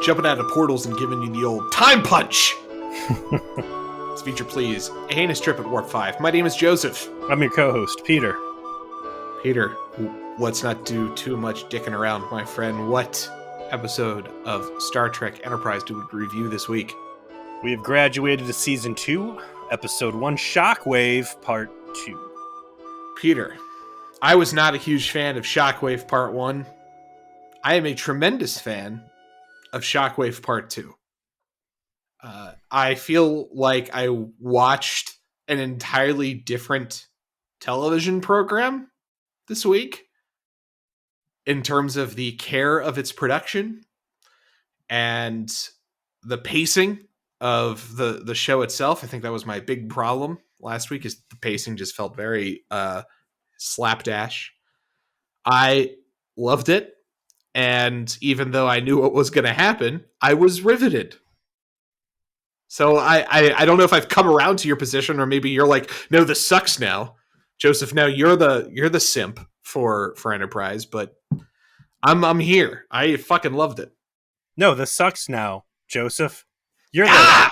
jumping out of portals and giving you the old time punch. This feature, please. A heinous trip at Warp 5. My name is Joseph. I'm your co-host, Peter. Peter, let's not do too much dicking around, my friend. What episode of Star Trek Enterprise do we review this week? We have graduated to Season 2, Episode 1, Shockwave Pt.2. Peter, I was not a huge fan of Shockwave Part 1. I am a tremendous fan of Shockwave Part 2. I feel like I watched an entirely different television program this week in terms of the care of its production and the pacing of the show itself. I think that was my big problem last week, is the pacing just felt very slapdash. I loved it, and even though I knew what was going to happen, I was riveted. So I don't know if I've come around to your position, or maybe you're like, no, this sucks now, Joseph. Now you're the simp for Enterprise, but I'm here. I fucking loved it. No, this sucks now, Joseph. You're the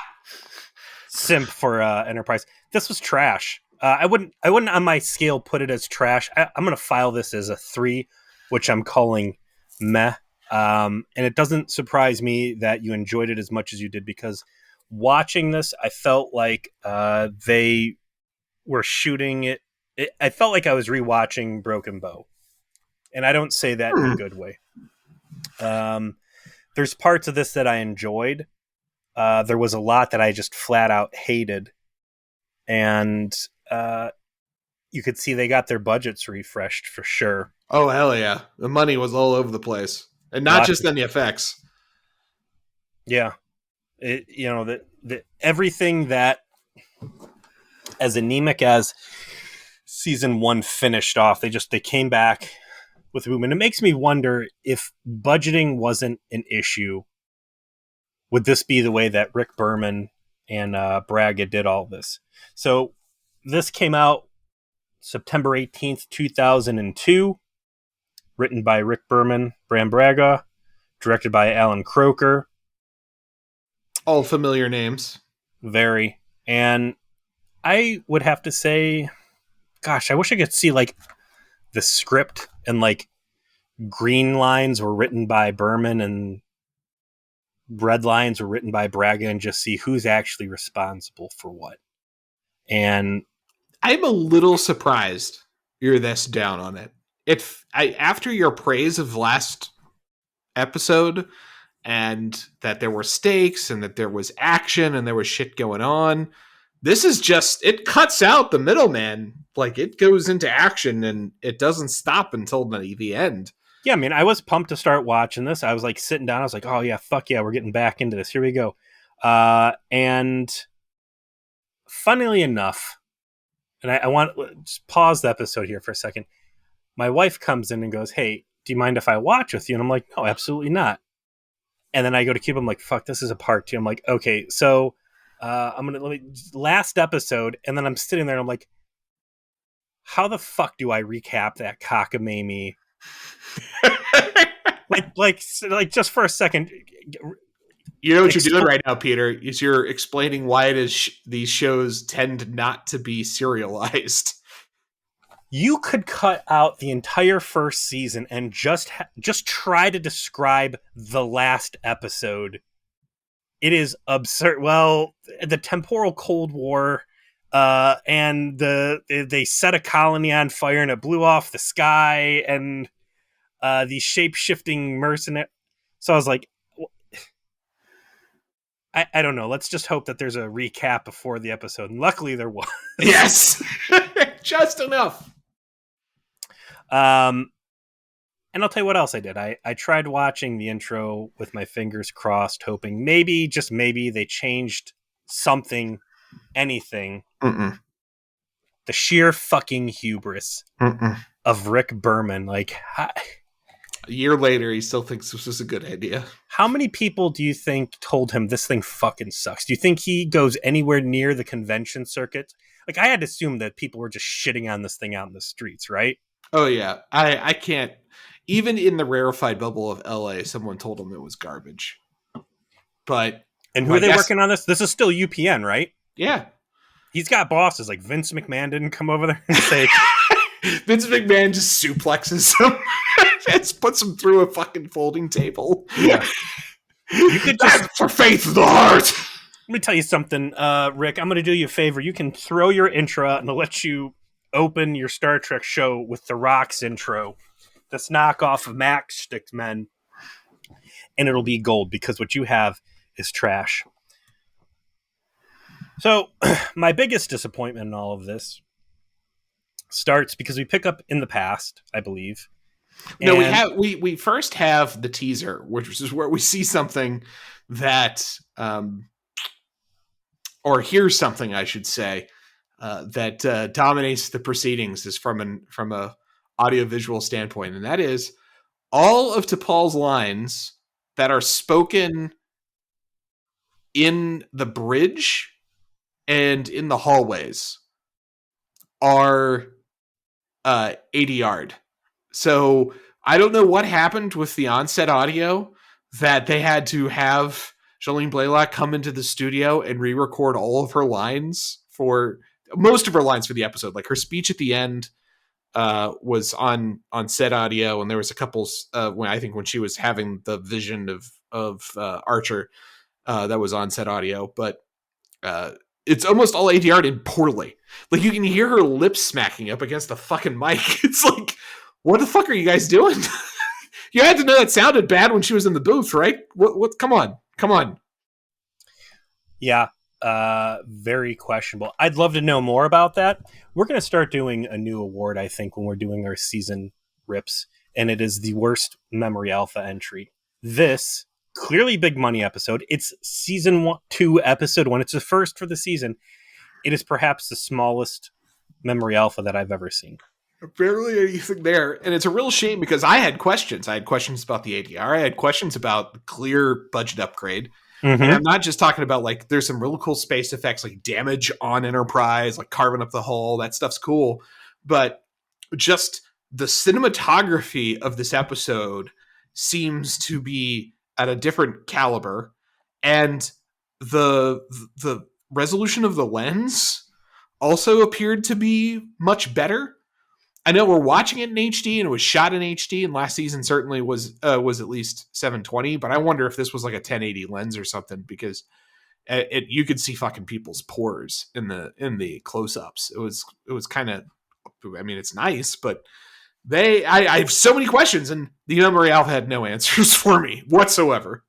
simp for Enterprise. This was trash. I wouldn't on my scale put it as trash. I'm gonna file this as a 3, which I'm calling meh. And it doesn't surprise me that you enjoyed it as much as you did, because watching this, I felt like they were shooting it. I felt like I was rewatching Broken Bow, and I don't say that in a good way. There's parts of this that I enjoyed. There was a lot that I just flat out hated, and you could see they got their budgets refreshed for sure. Oh, hell yeah. The money was all over the place, and not just in the effects. Yeah. The everything that, as anemic as season 1 finished off, they came back with a boom. And it makes me wonder, if budgeting wasn't an issue, would this be the way that Rick Berman and Braga did all this? So this came out September 18th, 2002, written by Rick Berman, Bram Braga, directed by Alan Croker. All familiar names. Very. And I would have to say, gosh, I wish I could see like the script, and like green lines were written by Berman and red lines were written by Braga, and just see who's actually responsible for what. And I'm a little surprised you're this down on it. After your praise of last episode, and that there were stakes, and that there was action, and there was shit going on, this is just, it cuts out the middleman. Like, it goes into action, and it doesn't stop until the end. Yeah, I mean, I was pumped to start watching this. I was like sitting down. I was like, oh yeah, fuck yeah, we're getting back into this. Here we go. And funnily enough, and I want to just pause the episode here for a second. My wife comes in and goes, hey, do you mind if I watch with you? And I'm like, no, absolutely not. And then I go to Cube. I'm like, fuck, this is a part 2. I'm like, okay, so last episode. And then I'm sitting there and I'm like, how the fuck do I recap that cockamamie? like just for a second. You know what you're doing right now, Peter, is you're explaining why it is these shows tend not to be serialized. You could cut out the entire first season and just try to describe the last episode. It is absurd. Well, the temporal Cold War, and they set a colony on fire and it blew off the sky, and these shape-shifting mercenaries. So I was like, I don't know. Let's just hope that there's a recap before the episode. And luckily there was. Yes. Just enough. And I'll tell you what else I did. I tried watching the intro with my fingers crossed, hoping maybe, just maybe, they changed something, anything. Mm-mm. The sheer fucking hubris of Rick Berman. Like, a year later, he still thinks this was a good idea. How many people do you think told him this thing fucking sucks? Do you think he goes anywhere near the convention circuit? Like, I had to assume that people were just shitting on this thing out in the streets, right? Oh, yeah. I can't. Even in the rarefied bubble of LA, someone told him it was garbage. But And who are they working on this? This is still UPN, right? Yeah. He's got bosses. Like Vince McMahon didn't come over there and say... Vince McMahon just suplexes him and puts him through a fucking folding table. Yeah. You could just... for faith of the heart. Let me tell you something, Rick. I'm going to do you a favor. You can throw your intro out and I'll let you open your Star Trek show with The Rock's intro. This knockoff of Matchstick Men. And it'll be gold because what you have is trash. So, my biggest disappointment in all of this starts because we pick up in the past, I believe. No, we first have the teaser, which is where we see something that, or hear something, I should say, that dominates the proceedings is from a audiovisual standpoint, and that is all of T'Pol's lines that are spoken in the bridge and in the hallways are ADR'd. So I don't know what happened with the onset audio that they had to have Jolene Blalock come into the studio and re-record all of her lines for most of her lines for the episode. Like her speech at the end was on set audio, and there was a couple when she was having the vision of Archer that was on set audio, but it's almost all ADR'd in poorly. Like you can hear her lips smacking up against the fucking mic. It's like, what the fuck are you guys doing? You had to know that sounded bad when she was in the booth, right? What? Come on. Yeah, very questionable. I'd love to know more about that. We're going to start doing a new award, I think, when we're doing our season rips, and it is the worst Memory Alpha entry. This, clearly big money episode. It's season 2, episode 1. It's the first for the season. It is perhaps the smallest Memory Alpha that I've ever seen. Barely anything there. And it's a real shame because I had questions. I had questions about the ADR. I had questions about the clear budget upgrade. Mm-hmm. And I'm not just talking about like, there's some real cool space effects like damage on Enterprise, like carving up the hull. That stuff's cool. But just the cinematography of this episode seems to be at a different caliber. And the resolution of the lens also appeared to be much better. I know we're watching it in HD and it was shot in HD, and last season certainly was at least 720, but I wonder if this was like a 1080 lens or something, because you could see fucking people's pores in the close-ups. It was kind of, I mean, it's nice, but I have so many questions, and the Memory Alpha had no answers for me whatsoever.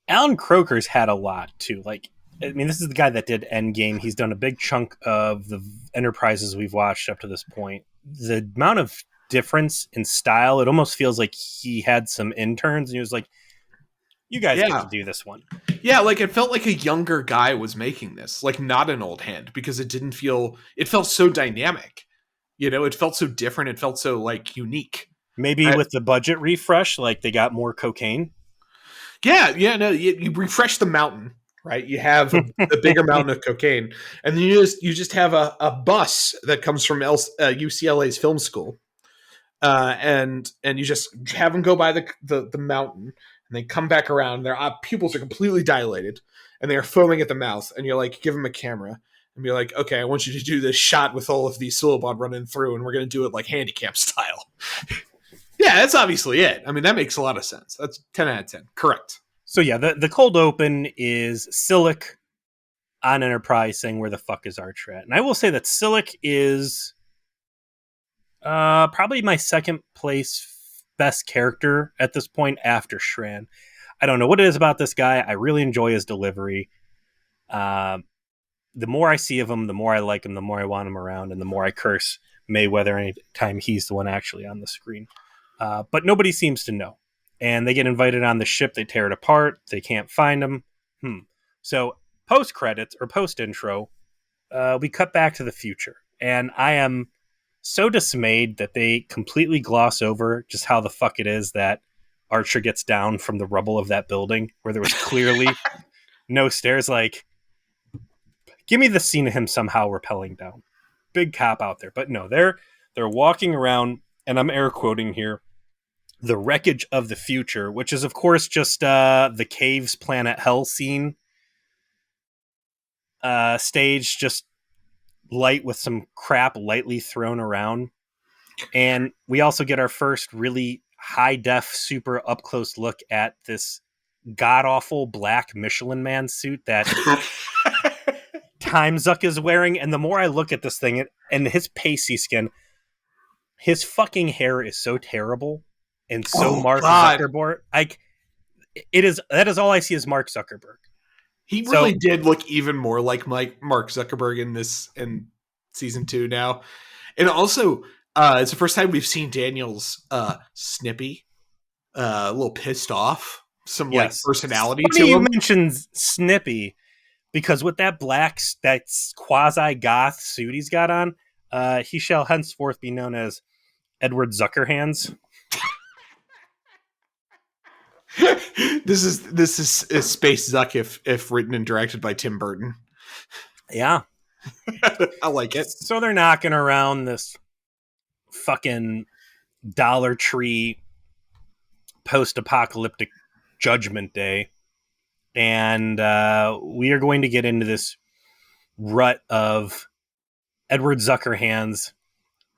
Alan Croker's had a lot too. Like, I mean, this is the guy that did Endgame. He's done a big chunk of the Enterprises we've watched up to this point. The amount of difference in style, it almost feels like he had some interns and he was like, you guys get to do this one. Yeah, like it felt like a younger guy was making this, like not an old hand, because it felt so dynamic. You know, it felt so different. It felt so like unique. Maybe with the budget refresh, like they got more cocaine. Yeah, no, you refresh the mountain. Right, you have a bigger mountain of cocaine, and then you just have a bus that comes from UCLA's film school, and you just have them go by the mountain, and they come back around. Their pupils are completely dilated, and they are foaming at the mouth. And you're like, give them a camera and be like, okay, I want you to do this shot with all of these Silobon running through, and we're going to do it like handicap style. Yeah, that's obviously it. I mean, that makes a lot of sense. That's 10 out of 10. Correct. So yeah, the cold open is Silic on Enterprise saying, where the fuck is Archer at? And I will say that Silic is probably my second place best character at this point after Shran. I don't know what it is about this guy. I really enjoy his delivery. The more I see of him, the more I like him, the more I want him around, and the more I curse Mayweather anytime he's the one actually on the screen. But nobody seems to know. And they get invited on the ship. They tear it apart. They can't find them. So post-credits or post-intro, we cut back to the future. And I am so dismayed that they completely gloss over just how the fuck it is that Archer gets down from the rubble of that building where there was clearly no stairs. Like, give me the scene of him somehow rappelling down. Big cop out there. But no, they're walking around, and I'm air quoting here, the wreckage of the future, which is, of course, just the Caves Planet Hell scene stage, just light with some crap lightly thrown around. And we also get our first really high def, super up close look at this god awful black Michelin Man suit that Time Zuck is wearing. And the more I look at this thing and his pasty skin, his fucking hair is so terrible and so Mark Zuckerberg. That is all I see is Mark Zuckerberg. He really did look even more like Mark Zuckerberg in season 2 now. And also, it's the first time we've seen Daniel's snippy, a little pissed off, some like personality to him. You mentioned snippy because with that that quasi goth suit he's got on, he shall henceforth be known as Edward Zuckerhands. This is Space Zuck if written and directed by Tim Burton. Yeah. I like it. So they're knocking around this fucking Dollar Tree post-apocalyptic Judgment Day. And we are going to get into this rut of Edward Zuckerhands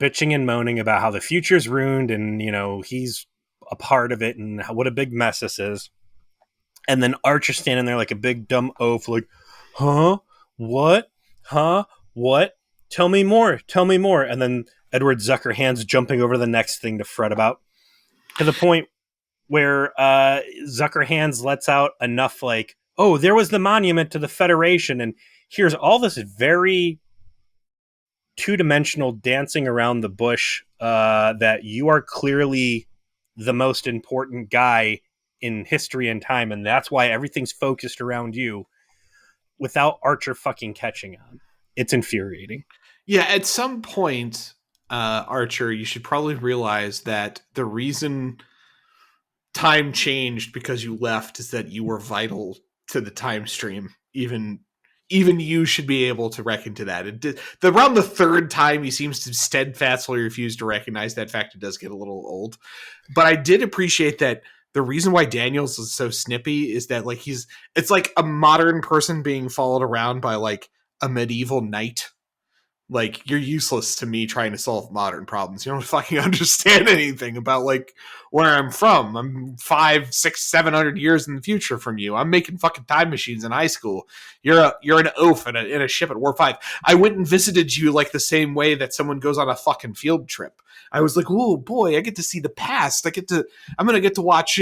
bitching and moaning about how the future's ruined and, he's a part of it and what a big mess this is. And then Archer standing there like a big dumb oaf, like, huh? What? Huh? What? Tell me more. Tell me more. And then Edward Zuckerhands jumping over the next thing to fret about, to the point where Zuckerhands lets out enough like, oh, there was the monument to the Federation, and here's all this very two-dimensional dancing around the bush that you are clearly the most important guy in history and time, and that's why everything's focused around you, without Archer fucking catching on. It's infuriating. Yeah, at some point, Archer, you should probably realize that the reason time changed because you left is that you were vital to the time stream. Even you should be able to reckon to that. Around the third time he seems to steadfastly refuse to recognize that fact. It does get a little old. But I did appreciate that the reason why Daniels is so snippy is that like it's like a modern person being followed around by like a medieval knight. Like, you're useless to me trying to solve modern problems. You don't fucking understand anything about, like, where I'm from. I'm 500, 600, 700 years in the future from you. I'm making fucking time machines in high school. You're an oaf in a ship at War 5. I went and visited you like the same way that someone goes on a fucking field trip. I was like, oh, boy, I get to see the past. I'm going to get to watch,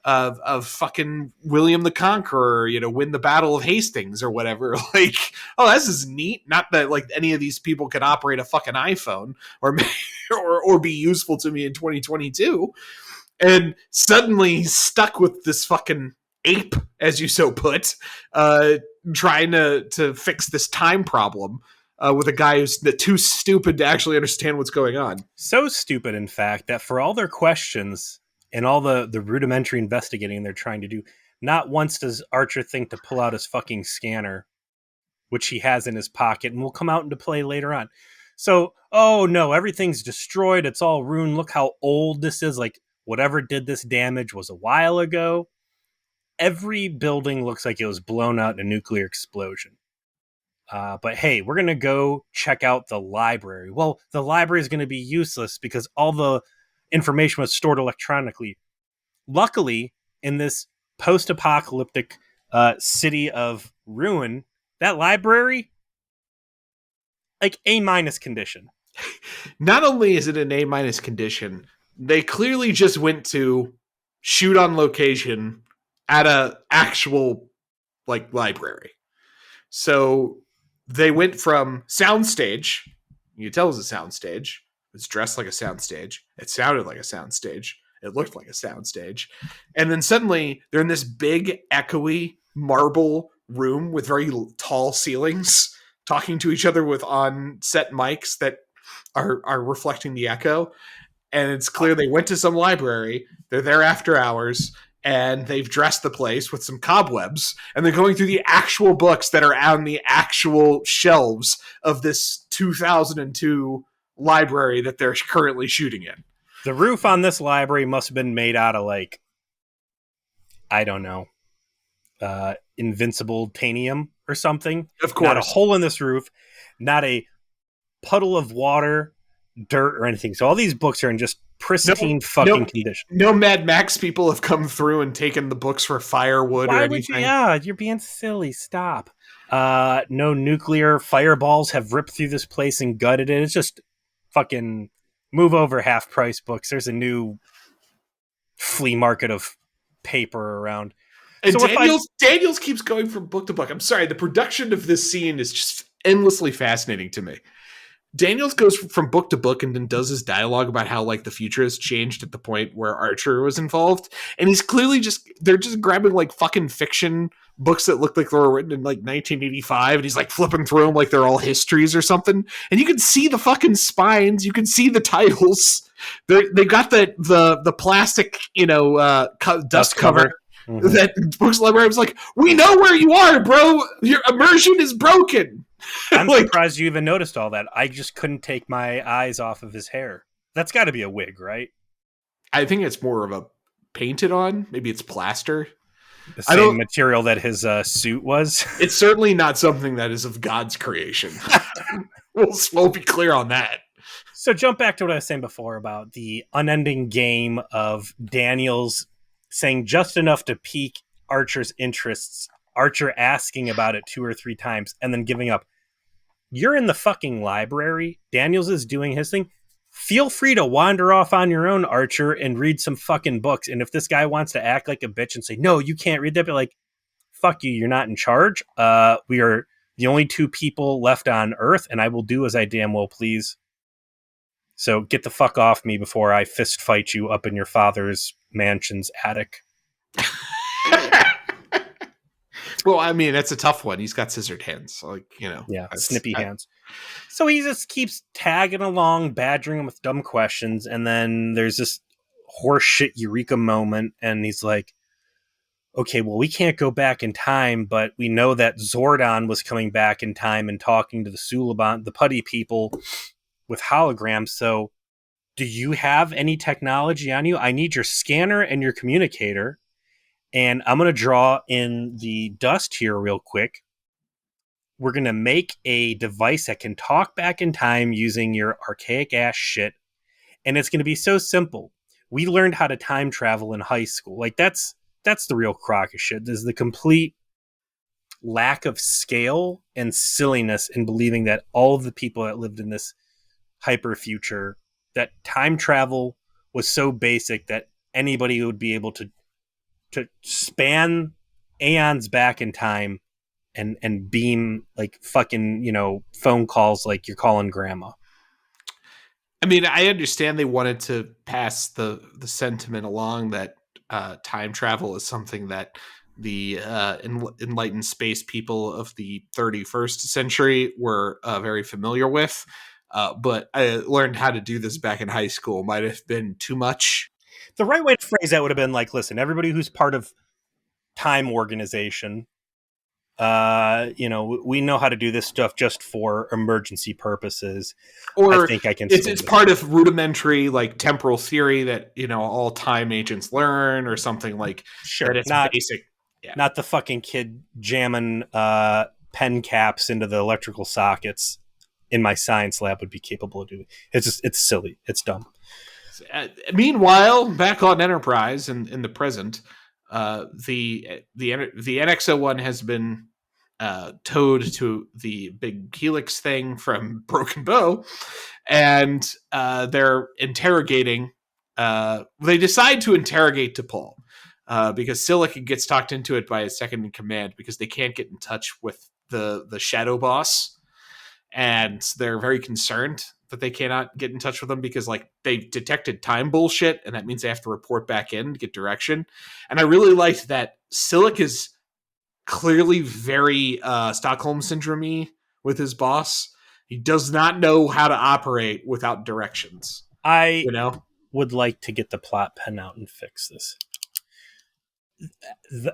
of fucking William the Conqueror, win the Battle of Hastings or whatever. Like, oh, this is neat. Not that like any of these people could operate a fucking iPhone or be useful to me in 2022. And suddenly he's stuck with this fucking ape, as you so put, trying to fix this time problem with a guy who's too stupid to actually understand what's going on. So stupid, in fact, that for all their questions and all the rudimentary investigating they're trying to do, not once does Archer think to pull out his fucking scanner, which he has in his pocket and will come out into play later on. So, oh no, everything's destroyed. It's all ruined. Look how old this is. Like, whatever did this damage was a while ago. Every building looks like it was blown out in a nuclear explosion. But hey, we're going to go check out the library. Well, the library is going to be useless because all the information was stored electronically. Luckily, in this post-apocalyptic city of ruin, that library, like A- condition. Not only is it an A- condition, they clearly just went to shoot on location at a actual like library. So they went from soundstage. You can tell it was a soundstage. It's dressed like a soundstage. It sounded like a soundstage. It looked like a soundstage. And then suddenly they're in this big, echoey marble room with very tall ceilings, talking to each other with on-set mics that are reflecting the echo. And it's clear they went to some library. They're there after hours, and they've dressed the place with some cobwebs, and they're going through the actual books that are on the actual shelves of this 2002 library that they're currently shooting in. The roof on this library must have been made out of, like, I don't know, invincible titanium or something. Of Not a course. hole in this roof, not a puddle of water, dirt, or anything. So all these books are in just pristine fucking condition. No Mad Max people have come through and taken the books for firewood or Why anything. would you? Yeah, you're being silly. Stop. No nuclear fireballs have ripped through this place and gutted it. It's just fucking move over half price books. There's a new flea market of paper around. And So Daniels keeps going from book to book. I'm sorry, the production of this scene is just endlessly fascinating to me. Daniels goes from book to book and then does his dialogue about how like the future has changed at the point where Archer was involved, and he's clearly they're just grabbing like fucking fiction books that look like they were written in like 1985, and he's like flipping through them like they're all histories or something, and you can see the fucking spines, you can see the titles. They got the plastic dust cover. Mm-hmm. That books library was like, we know where you are, bro. Your immersion is broken. I'm surprised you even noticed all that. I just couldn't take my eyes off of his hair. That's got to be a wig, right? I think it's more of a painted on. Maybe it's plaster. The same material that his suit was. It's certainly not something that is of God's creation. We'll be clear on that. So jump back to what I was saying before about the unending game of Daniels saying just enough to pique Archer's interests, Archer asking about it 2 or 3 times, and then giving up. You're in the fucking library. Daniels is doing his thing. Feel free to wander off on your own, Archer, and read some fucking books. And if this guy wants to act like a bitch and say, no, you can't read that, be like, fuck you, you're not in charge. We are the only 2 people left on Earth, and I will do as I damn well please. So get the fuck off me before I fist fight you up in your father's mansion's attic. Well, I mean, that's a tough one. He's got scissored hands. Like, Yeah, snippy hands. So he just keeps tagging along, badgering him with dumb questions. And then there's this horseshit eureka moment. And he's like, okay, well, we can't go back in time, but we know that Zordon was coming back in time and talking to the Suliban, the putty people with holograms. So do you have any technology on you? I need your scanner and your communicator. And I'm going to draw in the dust here real quick. We're going to make a device that can talk back in time using your archaic ass shit. And it's going to be so simple. We learned how to time travel in high school. Like that's the real crock of shit. There's the complete lack of scale and silliness in believing that all of the people that lived in this hyper future, that time travel was so basic that anybody would be able to span aeons back in time and beam like fucking, phone calls like you're calling grandma. I mean, I understand they wanted to pass the sentiment along that time travel is something that the enlightened space people of the 31st century were very familiar with. But I learned how to do this back in high school. Might have been too much. The right way to phrase that would have been like, listen, everybody who's part of time organization, we know how to do this stuff just for emergency purposes. Or I think I can. It's part of rudimentary like temporal theory that all time agents learn, or something like. Sure, that. It's not basic. Yeah. Not the fucking kid jamming pen caps into the electrical sockets in my science lab would be capable of doing. It's silly. It's dumb. Meanwhile, back on Enterprise in the present, the NX-01 has been towed to the big helix thing from Broken Bow, and they're interrogating. They decide to interrogate T'Pol because Silik gets talked into it by his second in command because they can't get in touch with the shadow boss, and they're very concerned that they cannot get in touch with them because like they detected time bullshit, and that means they have to report back in to get direction. And I really liked that Silik is clearly very Stockholm syndrome-y with his boss. He does not know how to operate without directions. I would like to get the plot pen out and fix this.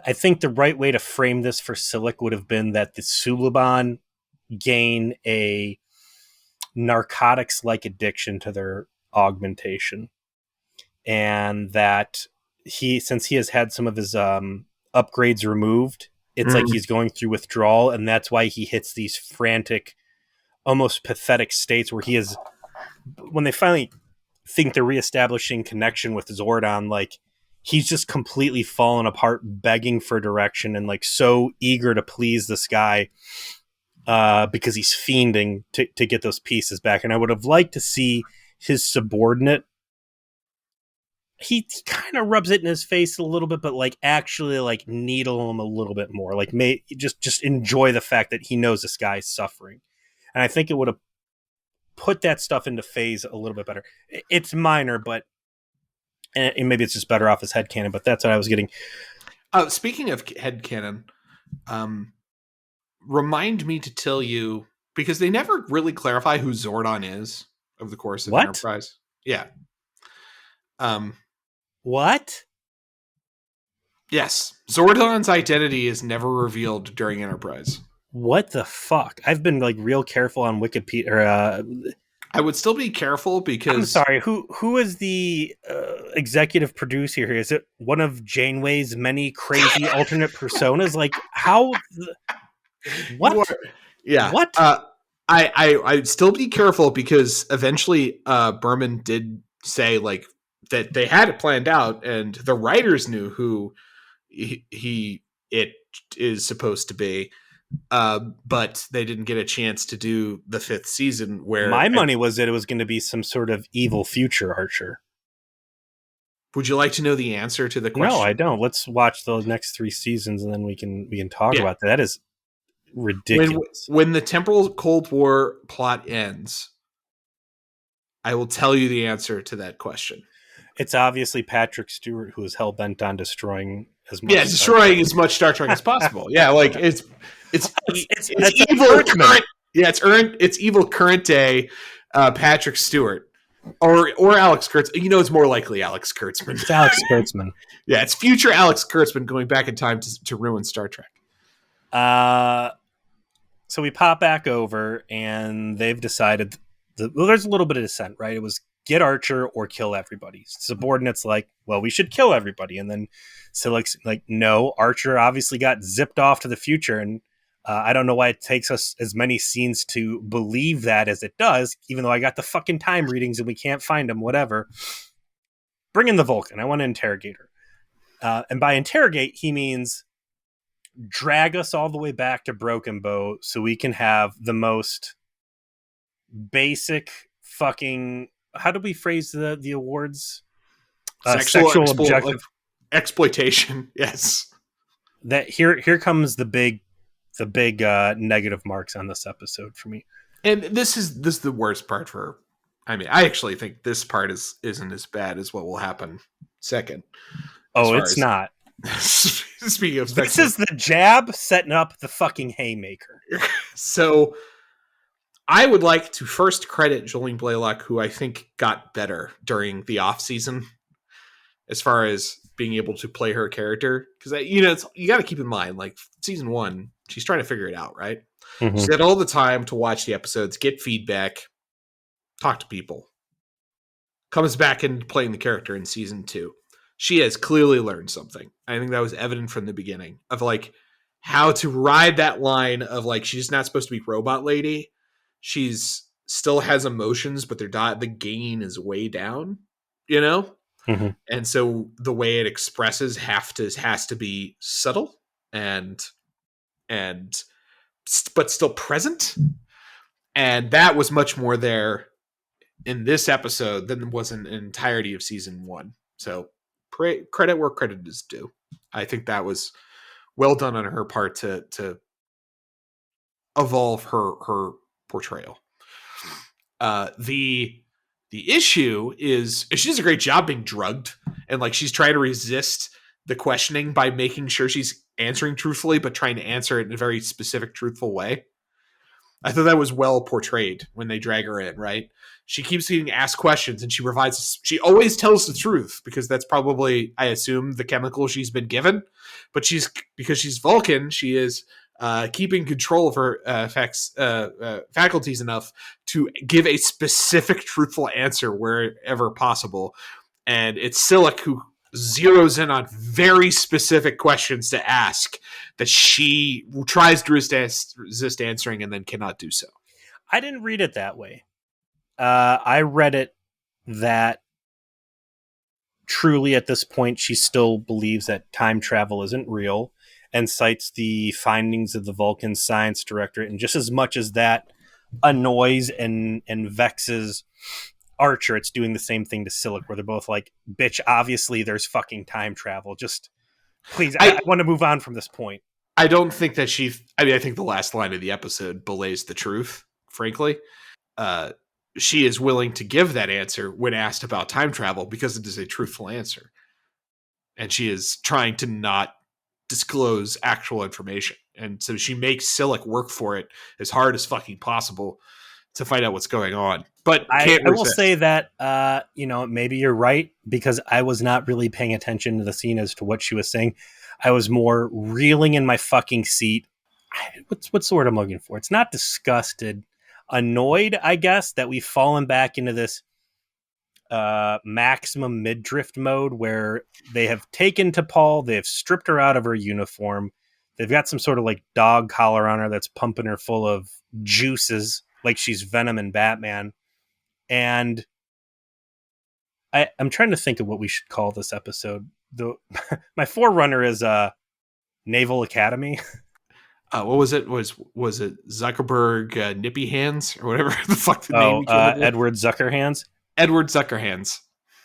I think the right way to frame this for Silik would have been that the Suliban gain a narcotics-like addiction to their augmentation. and that since he has had some of his upgrades removed, it's like he's going through withdrawal, and that's why he hits these frantic, almost pathetic states where he is, when they finally think they're reestablishing connection with Zordon, like he's just completely fallen apart, begging for direction and like so eager to please this guy because he's fiending to get those pieces back. And I would have liked to see his subordinate. He kind of rubs it in his face a little bit, but like actually like needle him a little bit more. Like just enjoy the fact that he knows this guy's suffering. And I think it would have put that stuff into phase a little bit better. It's minor, but and maybe it's just better off as headcanon, but that's what I was getting. Speaking of headcanon, remind me to tell you, because they never really clarify who Zordon is over the course of Enterprise. Yeah. What? Yes. Zordon's identity is never revealed during Enterprise. What the fuck? I've been like real careful on Wikipedia. I would still be careful because I'm sorry. Who is the executive producer here? Is it one of Janeway's many crazy alternate personas? Like how? What? Yeah. What? I'd still be careful because eventually Berman did say like that they had it planned out, and the writers knew who it is supposed to be. But they didn't get a chance to do the 5th season where my money was that it was going to be some sort of evil future Archer. Would you like to know the answer to the question? No, I don't. Let's watch those next 3 seasons and then we can talk about that. That is ridiculous. When the Temporal Cold War plot ends, I will tell you the answer to that question. It's obviously Patrick Stewart who is hell bent on destroying as much. Yeah, destroying as much Star Trek as possible. Yeah, like it's evil current. Yeah, it's evil current day Patrick Stewart or Alex Kurtzman. You know, it's more likely Alex Kurtzman. It's Alex Kurtzman. Yeah, it's future Alex Kurtzman going back in time to ruin Star Trek. So we pop back over, and they've decided. There's a little bit of dissent, right? It was get Archer or kill everybody. Subordinates like, well, we should kill everybody. And then Silik's like, no, Archer obviously got zipped off to the future. And I don't know why it takes us as many scenes to believe that as it does, even though I got the fucking time readings and we can't find them, whatever. Bring in the Vulcan. I want to interrogate her. And by interrogate, he means drag us all the way back to Broken Bow so we can have the most basic fucking... How do we phrase the awards? Sexual objective exploitation. Yes. That here comes the big negative marks on this episode for me. And this is the worst part for her. I mean, I actually think this part isn't as bad as what will happen second. Oh, it's not. Speaking of this is the jab setting up the fucking haymaker. So I would like to first credit Jolene Blalock, who I think got better during the off season as far as being able to play her character. Because, you got to keep in mind, like, season 1, she's trying to figure it out, right? Mm-hmm. She had all the time to watch the episodes, get feedback, talk to people. Comes back into playing the character in season 2. She has clearly learned something. I think that was evident from the beginning of, like, how to ride that line of, like, she's not supposed to be robot lady. She's still has emotions, but the gain is way down, Mm-hmm. And so the way it expresses has to be subtle and but still present. And that was much more there in this episode than was in the entirety of season 1. So credit where credit is due. I think that was well done on her part to evolve her portrayal. The issue is she does a great job being drugged, and like she's trying to resist the questioning by making sure she's answering truthfully, but trying to answer it in a very specific, truthful way. I thought that was well portrayed when they drag her in, right? She keeps getting asked questions, and she always tells the truth because that's probably, I assume, the chemical she's been given. But because she's Vulcan, she is keeping control of her faculties enough to give a specific, truthful answer wherever possible. And it's Silic who zeroes in on very specific questions to ask that she tries to resist answering and then cannot do so. I didn't read it that way. I read it that truly at this point she still believes that time travel isn't real and cites the findings of the Vulcan Science Directorate. And just as much as that annoys and vexes Archer, it's doing the same thing to Silic, where they're both like, bitch, obviously there's fucking time travel. Just please, I want to move on from this point. I don't think that I think the last line of the episode belays the truth, frankly. She is willing to give that answer when asked about time travel because it is a truthful answer. And she is trying to not disclose actual information. And so she makes Silic work for it as hard as fucking possible to find out what's going on. But I will say that, maybe you're right, because I was not really paying attention to the scene as to what she was saying. I was more reeling in my fucking seat. What's the word I'm looking for? It's not disgusted. Annoyed, I guess, that we've fallen back into this maximum midriff mode where they have taken T'Pol, they have stripped her out of her uniform, they've got some sort of like dog collar on her that's pumping her full of juices like she's Venom and Batman. And I'm trying to think of what we should call this episode. My forerunner is Naval Academy. What was it? Was it Zuckerberg Nippy Hands or whatever the fuck the name? Edward Zuckerhands. Edward Zuckerhands.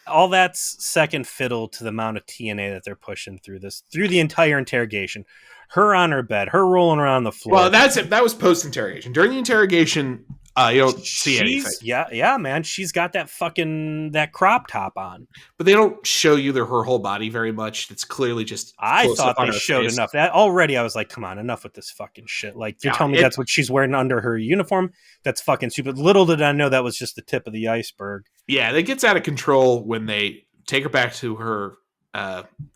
All that's second fiddle to the amount of TNA that they're pushing through the entire interrogation. Her on her bed, her rolling around on the floor. Well, that's it. That was post interrogation. During the interrogation, you don't see anything. Yeah, man. She's got that crop top on. But they don't show you her whole body very much. It's clearly just. I thought they showed enough. That already, I was like, come on, enough with this fucking shit. Like, you're telling me that's what she's wearing under her uniform? That's fucking stupid. Little did I know that was just the tip of the iceberg. Yeah, that gets out of control when they take her back to her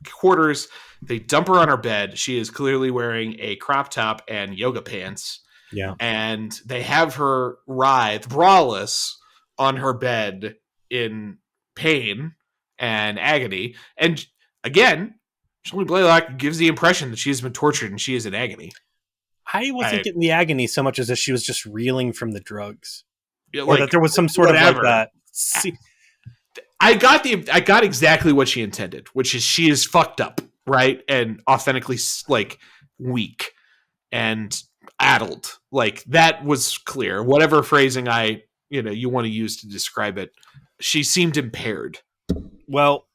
quarters. They dump her on her bed. She is clearly wearing a crop top and yoga pants. Yeah. And they have her writhe, braless, on her bed in pain and agony. And again, Shelley Blaylock gives the impression that she has been tortured and she is in agony. I wasn't getting the agony so much as if she was just reeling from the drugs. Yeah, or that there was some sort of like that. I got exactly what she intended, which is she is fucked up, right? And authentically like weak and addled. Like that was clear. Whatever phrasing you want to use to describe it, she seemed impaired. Well,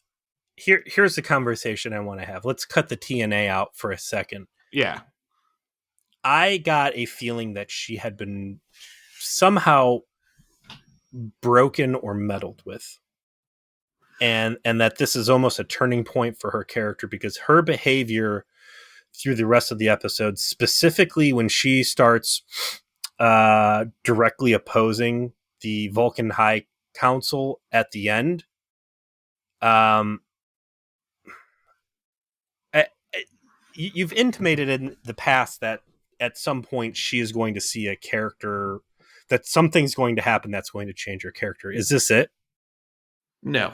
here's the conversation I want to have. Let's cut the TNA out for a second. Yeah. I got a feeling that she had been somehow broken or meddled with. And that this is almost a turning point for her character, because her behavior through the rest of the episode, specifically when she starts directly opposing the Vulcan High Council at the end, you've intimated in the past that at some point she is going to see a character, that something's going to happen that's going to change her character. Is this it? No.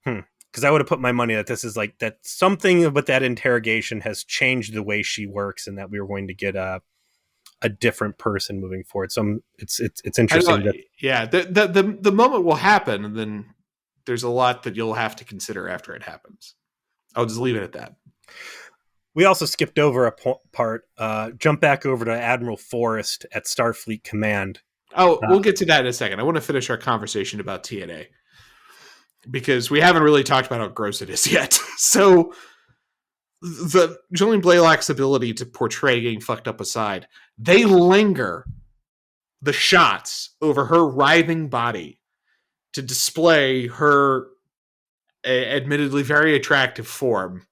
Because I would have put my money that this is like that something about that interrogation has changed the way she works, and that we were going to get a different person moving forward. So it's interesting. The moment will happen, and then there's a lot that you'll have to consider after it happens. I'll just leave it at that. We also skipped over a part. Jump back over to Admiral Forrest at Starfleet Command. Oh, we'll get to that in a second. I want to finish our conversation about TNA, because we haven't really talked about how gross it is yet. So the Jolene Blaylock's ability to portray getting fucked up aside, they linger the shots over her writhing body to display her admittedly very attractive form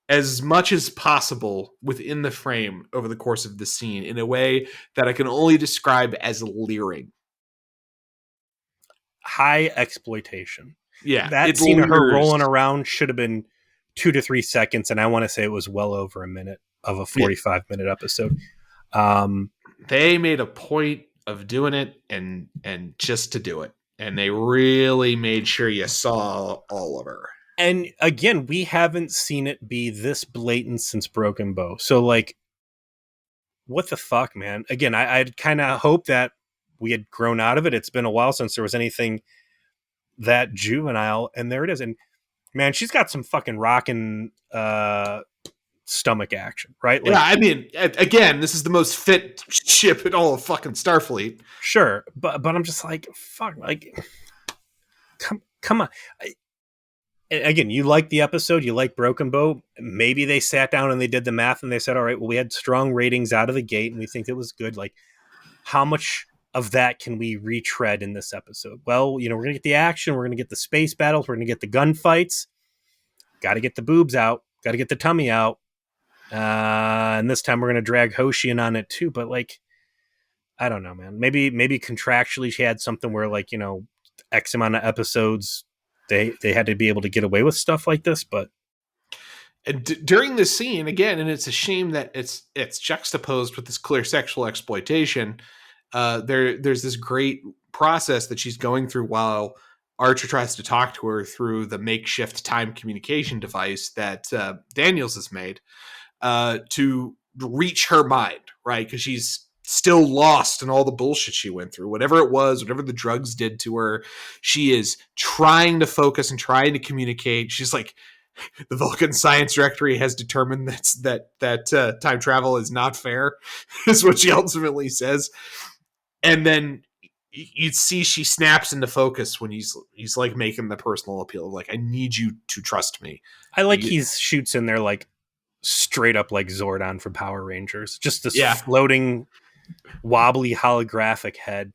as much as possible within the frame over the course of the scene in a way that I can only describe as leering. High exploitation. Yeah. That scene of her rolling around should have been 2 to 3 seconds, and I want to say it was well over a minute of a 45-minute episode. They made a point of doing it and just to do it. and they really made sure you saw all of her. And again, we haven't seen it be this blatant since Broken Bow. So, like, what the fuck, man? Again, I'd kind of hope that we had grown out of it. It's been a while since there was anything that juvenile, and there it is. And man, she's got some fucking rockin' stomach action, right? Like, yeah, I mean, again, this is the most fit ship in all of fucking Starfleet. sure, but I'm just like, fuck, like, come on. Again, you like the episode, you like Broken Bow. Maybe they sat down and they did the math and they said, all right, well, we had strong ratings out of the gate and we think it was good. Like, how much of that can we retread in this episode? Well, we're going to get the action. We're going to get the space battles. We're going to get the gunfights. Got to get the boobs out. Got to get the tummy out. And this time we're going to drag Hoshi in on it too. But, like, I don't know, man. Maybe contractually she had something where, like, X amount of episodes, they had to be able to get away with stuff like this. But during this scene, again, and it's a shame that it's juxtaposed with this clear sexual exploitation. There's this great process that she's going through while Archer tries to talk to her through the makeshift time communication device that Daniels has made to reach her mind, right? Because she's still lost in all the bullshit she went through. Whatever it was, whatever the drugs did to her, she is trying to focus and trying to communicate. She's like, the Vulcan Science Directory has determined that time travel is not fair, is what she ultimately says. And then you'd see she snaps into focus when he's like making the personal appeal, like, I need you to trust me. I like he shoots in there like straight up like Zordon from Power Rangers, just this floating, wobbly holographic head.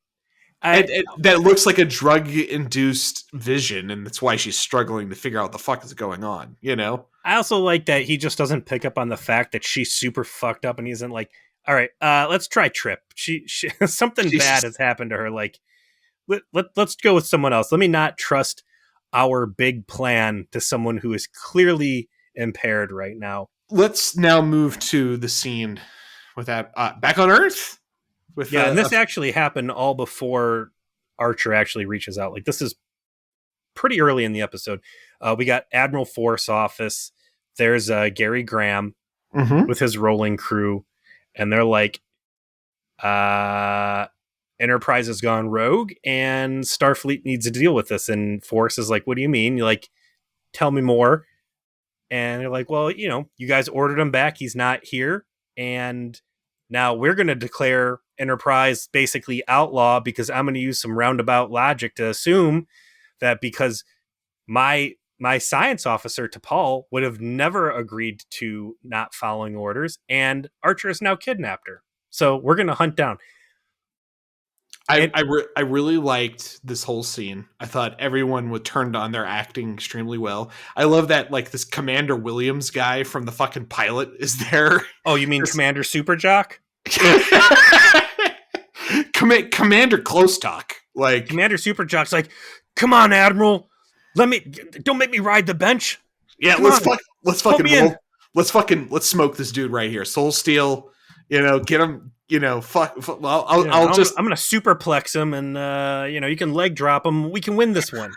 That looks like a drug-induced vision, and that's why she's struggling to figure out what the fuck is going on, I also like that he just doesn't pick up on the fact that she's super fucked up, and he isn't like, all right, let's try Trip. She something bad has happened to her. Like, let's go with someone else. Let me not trust our big plan to someone who is clearly impaired right now. Let's now move to the scene with that back on Earth. And this actually happened all before Archer actually reaches out. Like, this is pretty early in the episode. We got Admiral Force office. There's Gary Graham with his rolling crew, and they're like, Enterprise has gone rogue, and Starfleet needs to deal with this. And Force is like, what do you mean? You're like, tell me more. And they're like, well, you guys ordered him back. He's not here. And now we're going to declare Enterprise basically outlaw, because I'm going to use some roundabout logic to assume that because my science officer, T'Pol, would have never agreed to not following orders, and Archer has now kidnapped her. So we're going to hunt down. I really liked this whole scene. I thought everyone turned on their acting extremely well. I love that, like, this Commander Williams guy from the fucking pilot is there. Oh, you mean Commander Superjock? Commander Close Talk. Like, Commander Superjock's like, come on, Admiral. Don't make me ride the bench. Yeah, let's smoke this dude right here. Soul Steel, get him, I'm gonna superplex him, and you can leg drop him. We can win this one.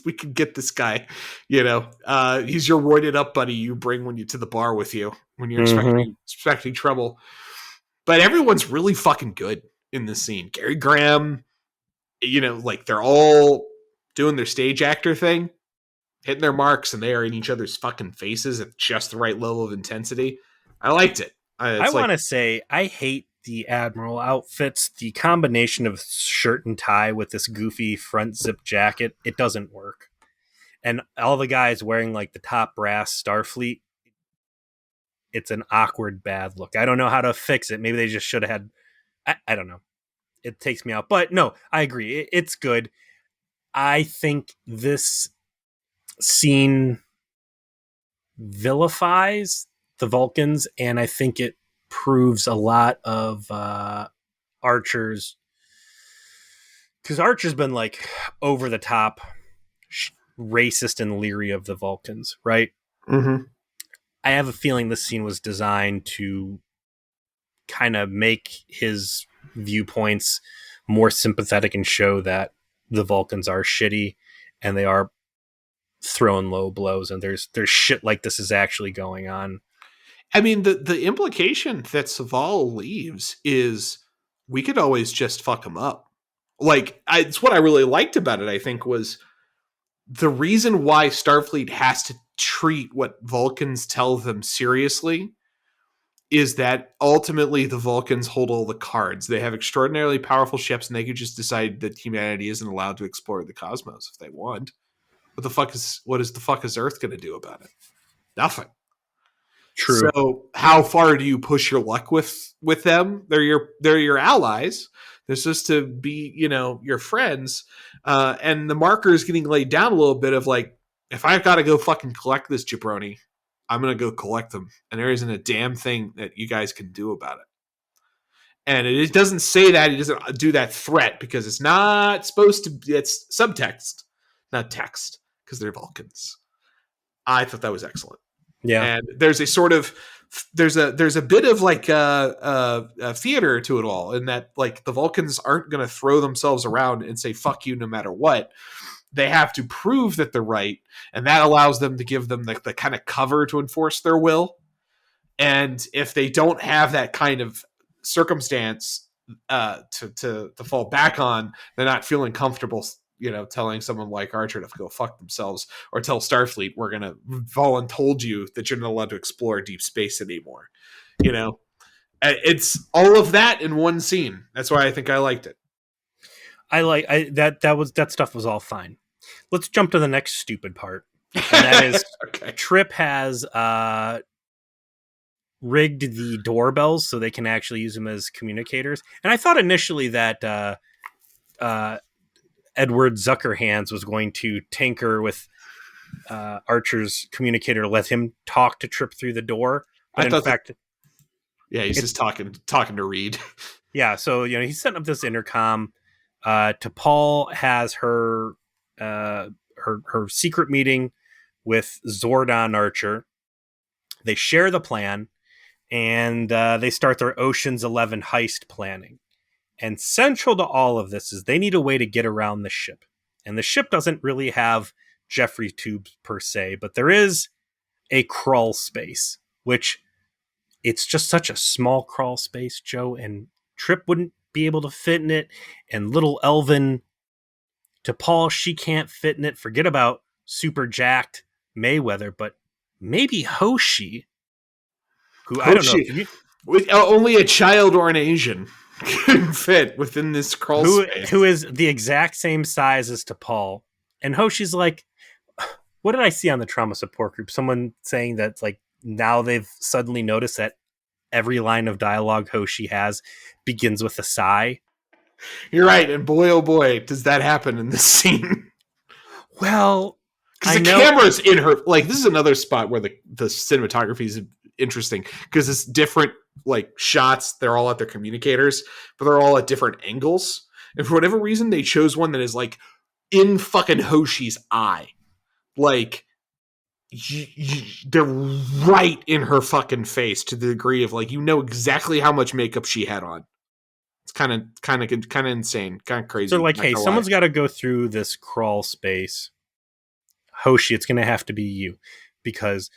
We can get this guy. He's your roided up buddy you bring when you to the bar with you when you're expecting trouble. But everyone's really fucking good in this scene. Gary Graham, like, they're all doing their stage actor thing, hitting their marks, and they are in each other's fucking faces at just the right level of intensity. I liked it. I want to say, I hate the Admiral outfits. The combination of shirt and tie with this goofy front zip jacket, it doesn't work. And all the guys wearing, like, the top brass Starfleet, it's an awkward, bad look. I don't know how to fix it. Maybe they just should have had... I don't know. It takes me out. But no, I agree. It's good. I think this scene vilifies the Vulcans, and I think it proves a lot of Archer's... Because Archer's been, like, over the top racist and leery of the Vulcans, right? Mm-hmm. I have a feeling this scene was designed to kind of make his viewpoints more sympathetic and show that the Vulcans are shitty and they are throwing low blows, and there's shit like this is actually going on. I mean, the implication that Saval leaves is we could always just fuck him up. Like, it's what I really liked about it, I think, was the reason why Starfleet has to treat what Vulcans tell them seriously is that ultimately the Vulcans hold all the cards. They have extraordinarily powerful ships, and they could just decide that humanity isn't allowed to explore the cosmos if they want. What the fuck is Earth going to do about it? Nothing. True. So how far do you push your luck with them? They're your allies. They're supposed to be, your friends. And the marker is getting laid down a little bit of like, if I've got to go fucking collect this jabroni, I'm going to go collect them. And there isn't a damn thing that you guys can do about it. And it doesn't say that. It doesn't do that threat because it's not supposed to. It's subtext, not text, because they're Vulcans. I thought that was excellent. Yeah. And there's a sort of there's a bit of like a theater to it all, in that like the Vulcans aren't going to throw themselves around and say fuck you no matter what. They have to prove that they're right, and that allows them to give them the kind of cover to enforce their will. And if they don't have that kind of circumstance to fall back on, they're not feeling comfortable, telling someone like Archer to go fuck themselves, or tell Starfleet, we're going to voluntold you that you're not allowed to explore deep space anymore. It's all of that in one scene. That's why I think I liked it. That stuff was all fine. Let's jump to the next stupid part. And that is okay. Trip has rigged the doorbells so they can actually use them as communicators. And I thought initially that Edward Zuckerhands was going to tinker with Archer's communicator, let him talk to Trip through the door. But in fact, he's just talking to Reed. Yeah, so he's setting up this intercom. T'Pol has her secret meeting with Zordon Archer. They share the plan, and they start their Ocean's 11 heist planning. And central to all of this is they need a way to get around the ship. And the ship doesn't really have Jeffrey tubes per se, but there is a crawl space, which it's just such a small crawl space, Joe, and Trip wouldn't be able to fit in it. And little Elvin T'Pol, she can't fit in it. Forget about super jacked Mayweather, but maybe Hoshi, who I don't know. With only a child or an Asian can fit within this crawl space. Who is the exact same size as T'Pol. And Hoshi's like, what did I see on the trauma support group? Someone saying that like now they've suddenly noticed that every line of dialogue Hoshi has begins with a sigh. You're right, and boy, oh boy, does that happen in this scene. Well, because the camera's in her. Like, this is another spot where the cinematography is interesting, because it's different like shots. They're all at their communicators, but they're all at different angles. And for whatever reason, they chose one that is like in fucking Hoshi's eye. Like, they're right in her fucking face, to the degree of like, exactly how much makeup she had on. It's kind of insane, kind of crazy. So like, hey, someone's got to go through this crawl space. Hoshi, it's going to have to be you, because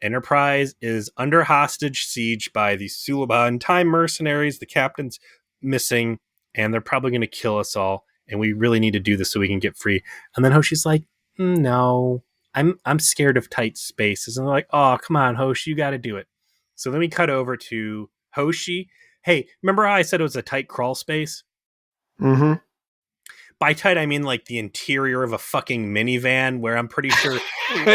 Enterprise is under hostage siege by the Suliban time mercenaries. The captain's missing, and they're probably going to kill us all. And we really need to do this so we can get free. And then Hoshi's like, no, I'm scared of tight spaces. And they're like, oh, come on, Hoshi, you got to do it. So then we cut over to Hoshi. Hey, remember how I said it was a tight crawl space? Mm-hmm. By tight, I mean like the interior of a fucking minivan, where I'm pretty sure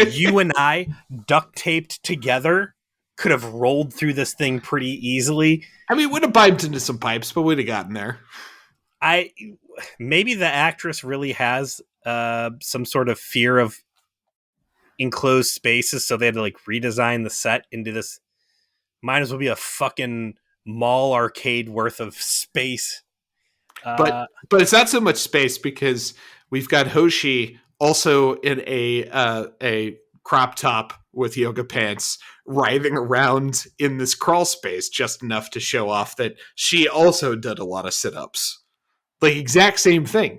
you and I, duct taped together, could have rolled through this thing pretty easily. I mean, we'd have bumped into some pipes, but we'd have gotten there. Maybe the actress really has some sort of fear of enclosed spaces, so they had to like redesign the set into this. Might as well be a fucking mall arcade worth of space. But it's not so much space, because we've got Hoshi also in a crop top with yoga pants, writhing around in this crawl space, just enough to show off that she also did a lot of sit-ups. Like, exact same thing.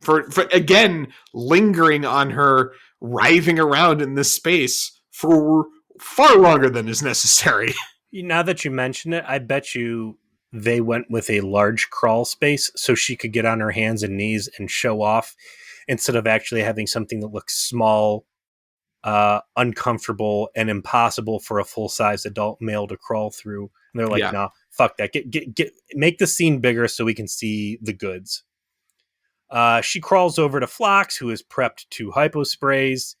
for again lingering on her, writhing around in this space for far longer than is necessary. Now that you mention it, I bet you they went with a large crawl space so she could get on her hands and knees and show off instead of actually having something that looks small, uncomfortable, and impossible for a full-size adult male to crawl through. And they're like, Yeah. no, fuck that. Make the scene bigger so we can see the goods. She crawls over to Phlox, who is prepped to hyposprays.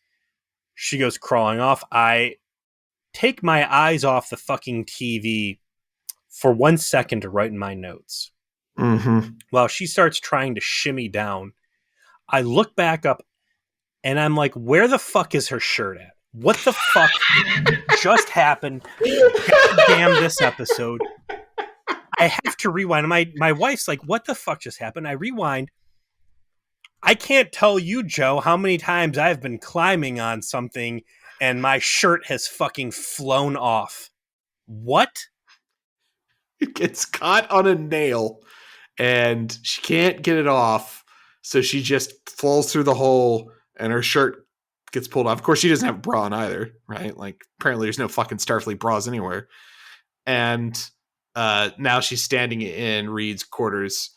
She goes crawling off. I take my eyes off the fucking TV for 1 second to write in my notes. Mm-hmm. While she starts trying to shimmy down, I look back up and I'm like, where the fuck is her shirt at? What the fuck just happened? God damn this episode. I have to rewind. My wife's like, what the fuck just happened? I rewind. I can't tell you, Joe, how many times I've been climbing on something and my shirt has fucking flown off. What? It gets caught on a nail and she can't get it off. So she just falls through the hole and her shirt gets pulled off. Of course, she doesn't have a bra on either, right? Like, apparently there's no fucking Starfleet bras anywhere. And now she's standing in Reed's quarters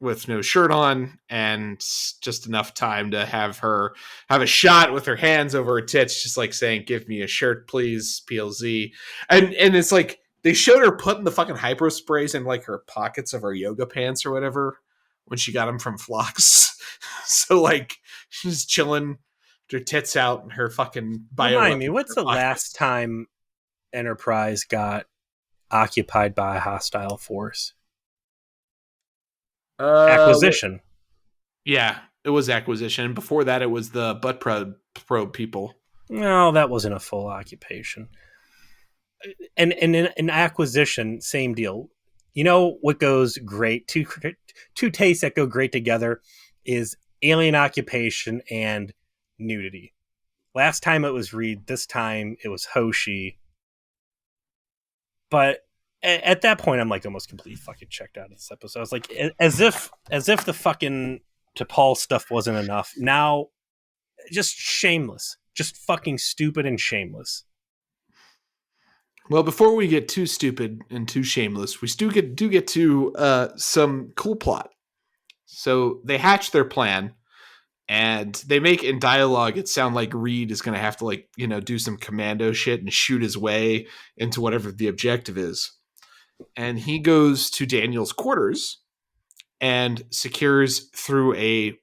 with no shirt on and just enough time to have a shot with her hands over her tits, just like saying, "Give me a shirt, please, PLZ." And it's like they showed her putting the fucking hyper sprays in like her pockets of her yoga pants or whatever when she got them from Phlox. So like she's chilling, with her tits out and her fucking bio. Remind me, what's the last time Enterprise got occupied by a hostile force? Acquisition. Yeah, it was Acquisition. Before that, it was the butt probe people. No, that wasn't a full occupation. And in Acquisition, same deal. You know what goes great? Two tastes that go great together is alien occupation and nudity. Last time it was Reed. This time it was Hoshi. But at that point, I'm like almost completely fucking checked out of this episode. I was like, as if the fucking T'Pol stuff wasn't enough. Now, just shameless, just fucking stupid and shameless. Well, before we get too stupid and too shameless, we do get to some cool plot. So they hatch their plan, and they make in dialogue it sound like Reed is going to have to do some commando shit and shoot his way into whatever the objective is. And he goes to Daniel's quarters and secures through a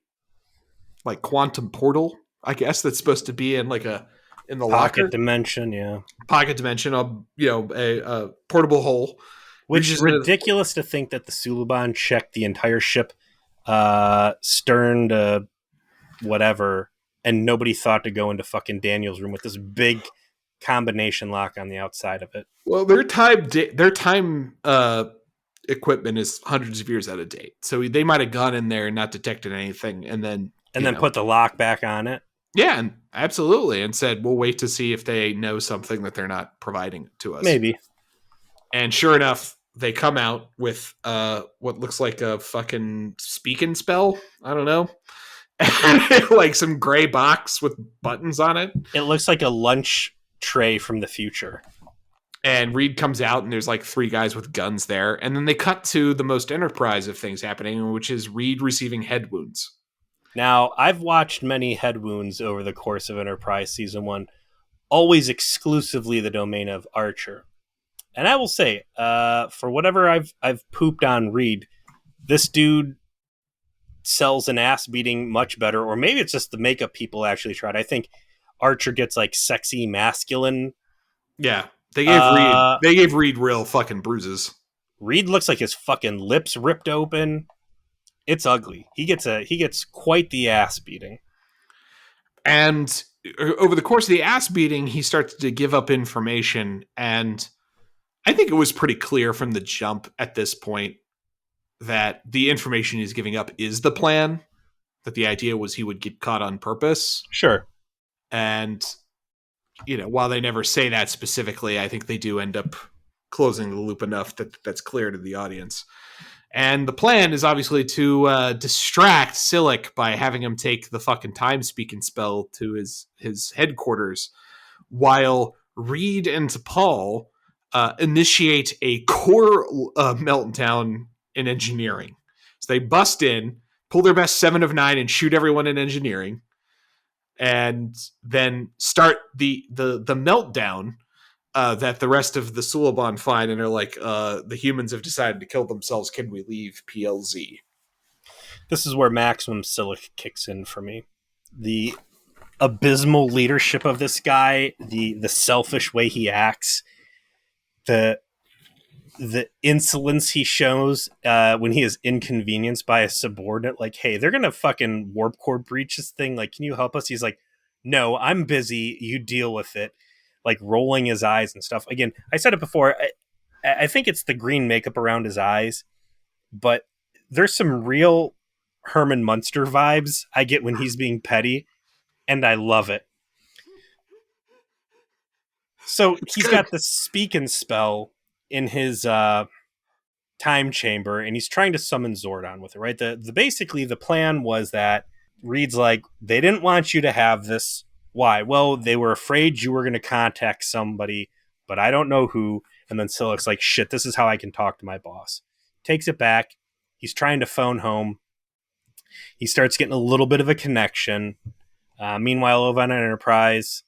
like quantum portal, I guess, that's supposed to be in like in the pocket locker dimension, yeah, pocket dimension, a portable hole. Which is ridiculous to think that the Suliban checked the entire ship, stern to whatever, and nobody thought to go into fucking Daniel's room with this big combination lock on the outside of it. Well, their time equipment is hundreds of years out of date, so they might have gone in there and not detected anything, and then put the lock back on it. Yeah, and absolutely, and said we'll wait to see if they know something that they're not providing to us. Maybe. And sure enough, they come out with what looks like a fucking speaking spell. I don't know. Like some gray box with buttons on it. It looks like a lunch tray from the future. And Reed comes out and there's like three guys with guns there. And then they cut to the most Enterprise of things happening, which is Reed receiving head wounds. Now, I've watched many head wounds over the course of Enterprise Season 1, always exclusively the domain of Archer. And I will say, for whatever I've pooped on Reed, this dude sells an ass beating much better, or maybe it's just the makeup people actually tried. I think Archer gets like sexy masculine. Yeah, they gave Reed real fucking bruises. Reed looks like his fucking lips ripped open. It's ugly. He gets quite the ass beating. And over the course of the ass beating, he starts to give up information, and I think it was pretty clear from the jump at this point that the information he's giving up is the plan, that the idea was he would get caught on purpose. Sure. And, while they never say that specifically, I think they do end up closing the loop enough that that's clear to the audience. And the plan is obviously to distract Silic by having him take the fucking time speaking spell to his headquarters, while Reed and T'Pol initiate a core meltdown in engineering. So they bust in, pull their best 7 of 9, and shoot everyone in engineering, and then start the meltdown that the rest of the Suliban find and are like, the humans have decided to kill themselves. Can we leave PLZ? This is where maximum Silic kicks in for me. The abysmal leadership of this guy, the selfish way he acts, the insolence he shows when he is inconvenienced by a subordinate, like, hey, they're gonna fucking warp core breach this thing, like, can you help us? He's like, no, I'm busy, you deal with it, like rolling his eyes and stuff. Again, I said it before, I think it's the green makeup around his eyes, but there's some real Herman Munster vibes I get when he's being petty, and I love it. So he's got the speak and spell in his time chamber, and he's trying to summon Zordon with it, right? Basically the plan was that Reed's like, they didn't want you to have this. Why? Well, they were afraid you were going to contact somebody, but I don't know who. And then Silic's like, shit, this is how I can talk to my boss. Takes it back. He's trying to phone home. He starts getting a little bit of a connection. Meanwhile, over on Enterprise,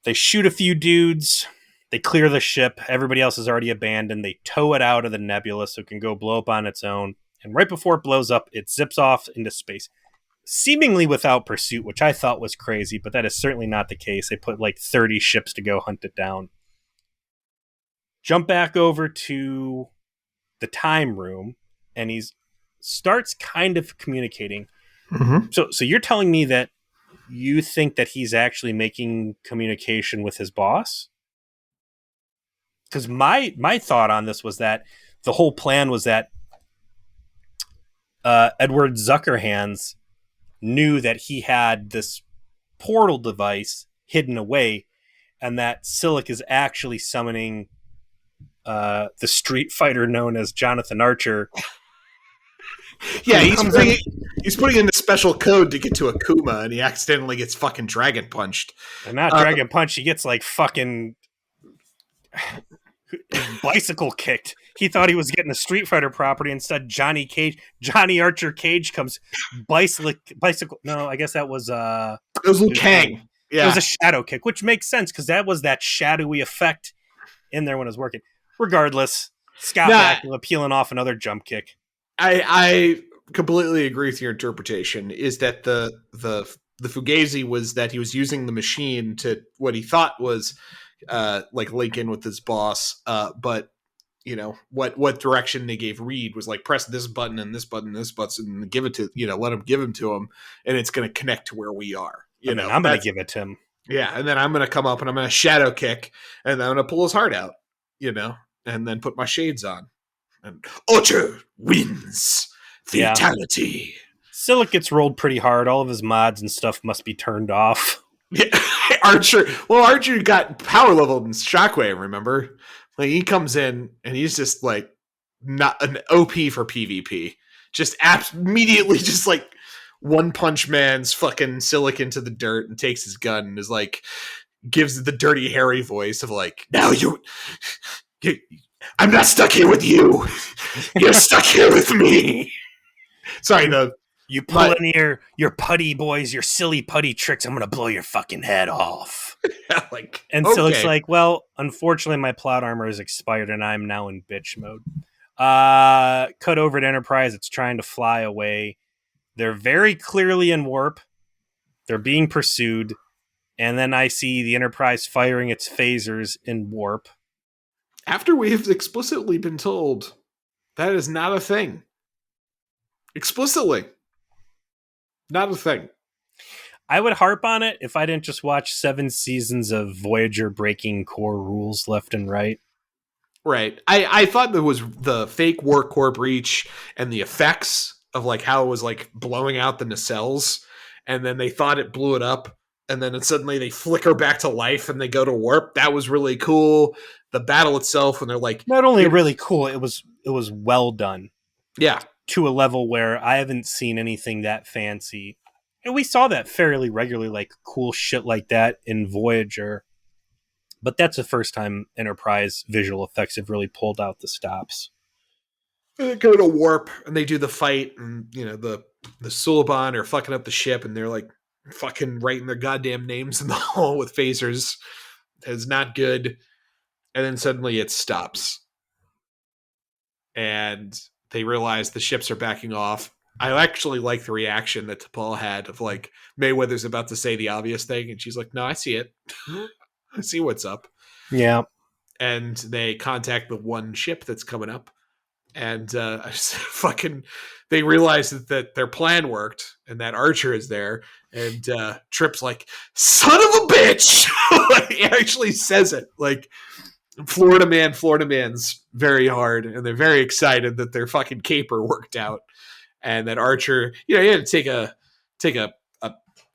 they shoot a few dudes. They clear the ship. Everybody else is already abandoned. They tow it out of the nebula so it can go blow up on its own. And right before it blows up, it zips off into space, seemingly without pursuit, which I thought was crazy, but that is certainly not the case. They put like 30 ships to go hunt it down. Jump back over to the time room, and he starts kind of communicating. Mm-hmm. So you're telling me that you think that he's actually making communication with his boss? Because my thought on this was that the whole plan was that Edward Zuckerhands knew that he had this portal device hidden away, and that Silic is actually summoning the Street Fighter known as Jonathan Archer. Yeah, he's putting in the special code to get to Akuma, and he accidentally gets fucking dragon punched. And not dragon punch, he gets like fucking bicycle kicked. He thought he was getting a Street Fighter property. Instead, Johnny Archer Cage comes bicycle. No, I guess that was it was Liu Kang. Yeah, it was a shadow kick, which makes sense because that was that shadowy effect in there when it was working. Regardless, Scott Bakula peeling off another jump kick. I completely agree with your interpretation. Is that the Fugazi was that he was using the machine to what he thought was like link in with his boss, but you know what direction they gave Reed was like, press this button and this button and this button and give it to, let him give him to him, and it's going to connect to where we are. I'm going to give it to him. Yeah, and then I'm going to come up and I'm going to shadow kick, and I'm going to pull his heart out, and then put my shades on. And Archer wins. Fatality. Yeah. Silic gets rolled pretty hard. All of his mods and stuff must be turned off. Yeah. Archer got power leveled in Shockwave, remember? Like, he comes in and he's just like not an OP for PvP. Just immediately just like One Punch Man's fucking Silic into the dirt and takes his gun and is like, gives the dirty hairy voice of like, now you I'm not stuck here with you. You're stuck here with me. Sorry, you pull in your putty boys, your silly putty tricks, I'm going to blow your fucking head off. Silic's like, well, unfortunately, my plot armor is expired and I'm now in bitch mode. Cut over to Enterprise. It's trying to fly away. They're very clearly in warp. They're being pursued. And then I see the Enterprise firing its phasers in warp. After we've explicitly been told that is not a thing. Explicitly. Not a thing. I would harp on it if I didn't just watch 7 seasons of Voyager breaking core rules left and right. Right. I thought there was the fake war core breach and the effects of like how it was like blowing out the nacelles, and then they thought it blew it up, and then suddenly they flicker back to life and they go to warp. That was really cool. The battle itself, when they're like, not only really cool, it was was well done. Yeah. To a level where I haven't seen anything that fancy. And we saw that fairly regularly, like cool shit like that in Voyager. But that's the first time Enterprise visual effects have really pulled out the stops. They go to warp and they do the fight, and the Suliban are fucking up the ship, and they're like fucking writing their goddamn names in the hall with phasers. It's not good. And then suddenly it stops. And they realize the ships are backing off. I actually like the reaction that T'Pol had of like Mayweather's about to say the obvious thing, and she's like, "No, I see it. I see what's up." Yeah. And they contact the one ship that's coming up, and I just fucking they realize that their plan worked and that Archer is there, and Trip's like, "Son of a bitch!" He actually says it like. Florida man's very hard, and they're very excited that their fucking caper worked out, and that Archer, he had to take a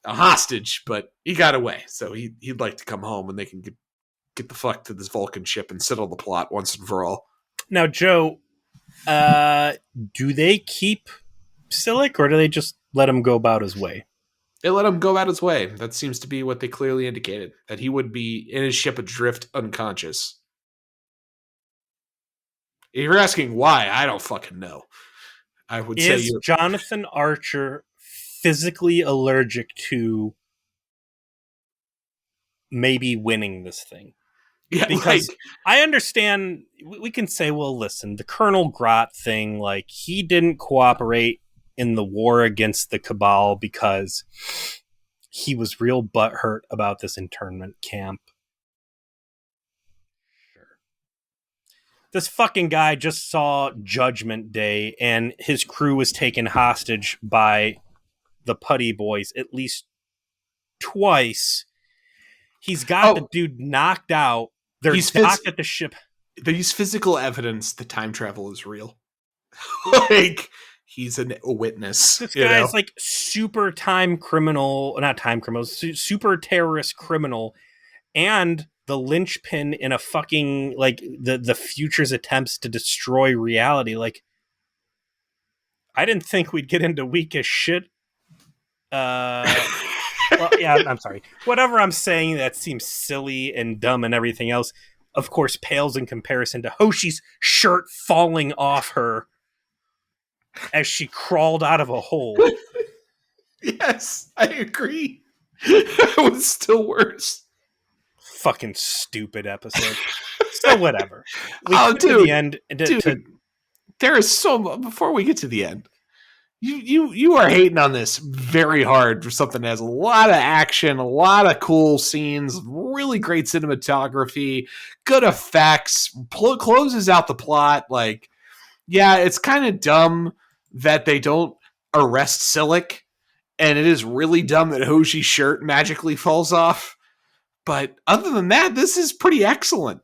hostage, but he got away, so he'd like to come home and they can get the fuck to this Vulcan ship and settle the plot once and for all. Now, Joe, do they keep Silic, or do they just let him go about his way? They let him go about his way. That seems to be what they clearly indicated, that he would be in his ship adrift, unconscious. If you're asking why, I don't fucking know. I would say is Jonathan Archer physically allergic to maybe winning this thing? Yeah, because I understand we can say, well, listen, the Colonel Grot thing, like he didn't cooperate in the war against the Cabal because he was real butthurt about this internment camp. This fucking guy just saw Judgment Day and his crew was taken hostage by the Putty Boys at least twice. He's got the dude knocked out. They're docked at the ship. There's physical evidence that time travel is real. Like, he's a witness. This guy's like super time criminal, not time criminal, super terrorist criminal, and the linchpin in a fucking, like, the future's attempts to destroy reality. Like, I didn't think we'd get into weak as shit. Well, yeah, I'm sorry. Whatever I'm saying that seems silly and dumb and everything else, of course, pales in comparison to Hoshi's shirt falling off her as she crawled out of a hole. Yes, I agree. It was still worse. Fucking stupid episode. So whatever. We get to the end. There is so. Before we get to the end, you are hating on this very hard for something that has a lot of action, a lot of cool scenes, really great cinematography, good effects, closes out the plot. Like, yeah, it's kind of dumb that they don't arrest Silic, and it is really dumb that Hoshi's shirt magically falls off. But other than that, this is pretty excellent.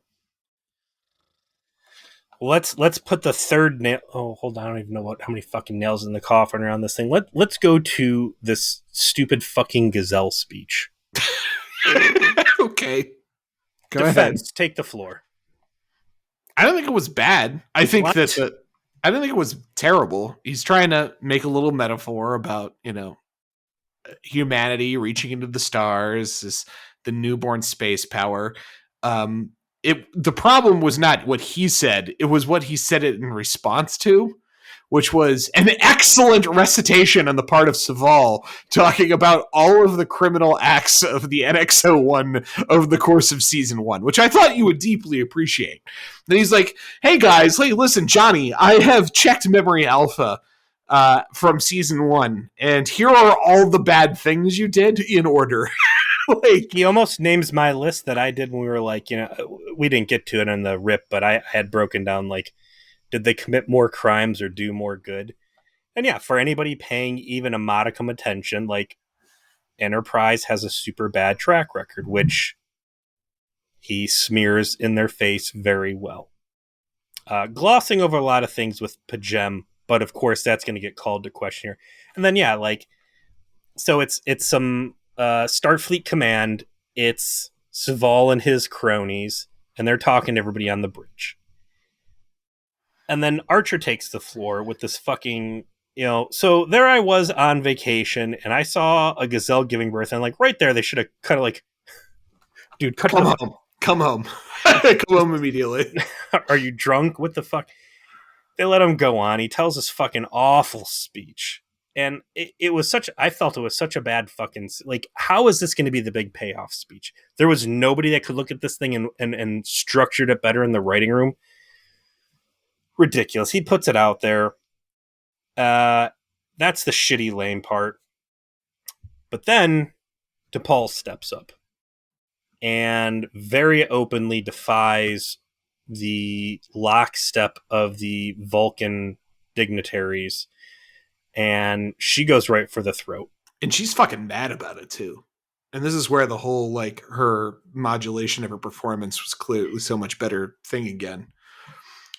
Let's put the third nail. Oh, hold on. I don't even know how many fucking nails in the coffin around this thing. Let's go to this stupid fucking gazelle speech. Okay. Go Defense, ahead. Take the floor. I don't think it was bad. I think I don't think it was terrible. He's trying to make a little metaphor about, humanity reaching into the stars, the newborn space power. The problem was not what he said. It was what he said it in response to, which was an excellent recitation on the part of Saval, talking about all of the criminal acts of the NX-01 over the course of season 1, which I thought you would deeply appreciate. Then he's like, hey guys, listen, Johnny, I have checked Memory Alpha from season 1, and here are all the bad things you did in order. He almost names my list that I did when we were like, we didn't get to it in the rip, but I had broken down, like, did they commit more crimes or do more good? And yeah, for anybody paying even a modicum attention, like, Enterprise has a super bad track record, which he smears in their face very well. Glossing over a lot of things with Pajem, but of course that's going to get called to question here. And then, yeah, like, so it's some Starfleet Command, it's Saval and his cronies, and they're talking to everybody on the bridge. And then Archer takes the floor with this fucking, so there I was on vacation and I saw a gazelle giving birth, and like right there they should have kind of like, dude, cut Come the home. Come home. Come home immediately. Are you drunk? What the fuck? They let him go on. He tells this fucking awful speech. And it was I felt it was such a bad fucking, like, how is this going to be the big payoff speech? There was nobody that could look at this thing and structured it better in the writing room. Ridiculous. He puts it out there. That's the shitty lame part. But then DePaul steps up and very openly defies the lockstep of the Vulcan dignitaries, and she goes right for the throat. And she's fucking mad about it too. And this is where the whole, like, her modulation of her performance was clearly so much better thing again.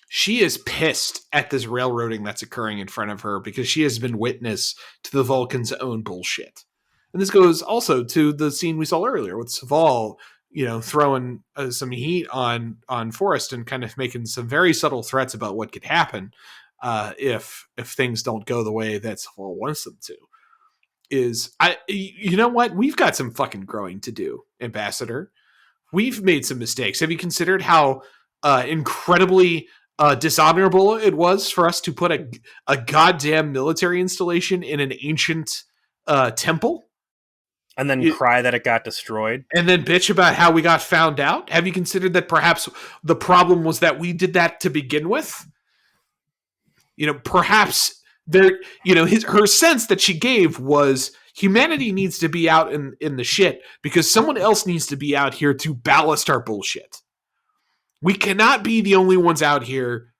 She is pissed at this railroading that's occurring in front of her because she has been witness to the Vulcans' own bullshit. And this goes also to the scene we saw earlier with Saval, throwing some heat on Forrest and kind of making some very subtle threats about what could happen if things don't go the way that Saval wants them to. You know what? We've got some fucking growing to do, Ambassador. We've made some mistakes. Have you considered how incredibly dishonorable it was for us to put a goddamn military installation in an ancient temple? And then cry that it got destroyed. And then bitch about how we got found out? Have you considered that perhaps the problem was that we did that to begin with? Perhaps her sense that she gave was humanity needs to be out in the shit because someone else needs to be out here to ballast our bullshit. We cannot be the only ones out here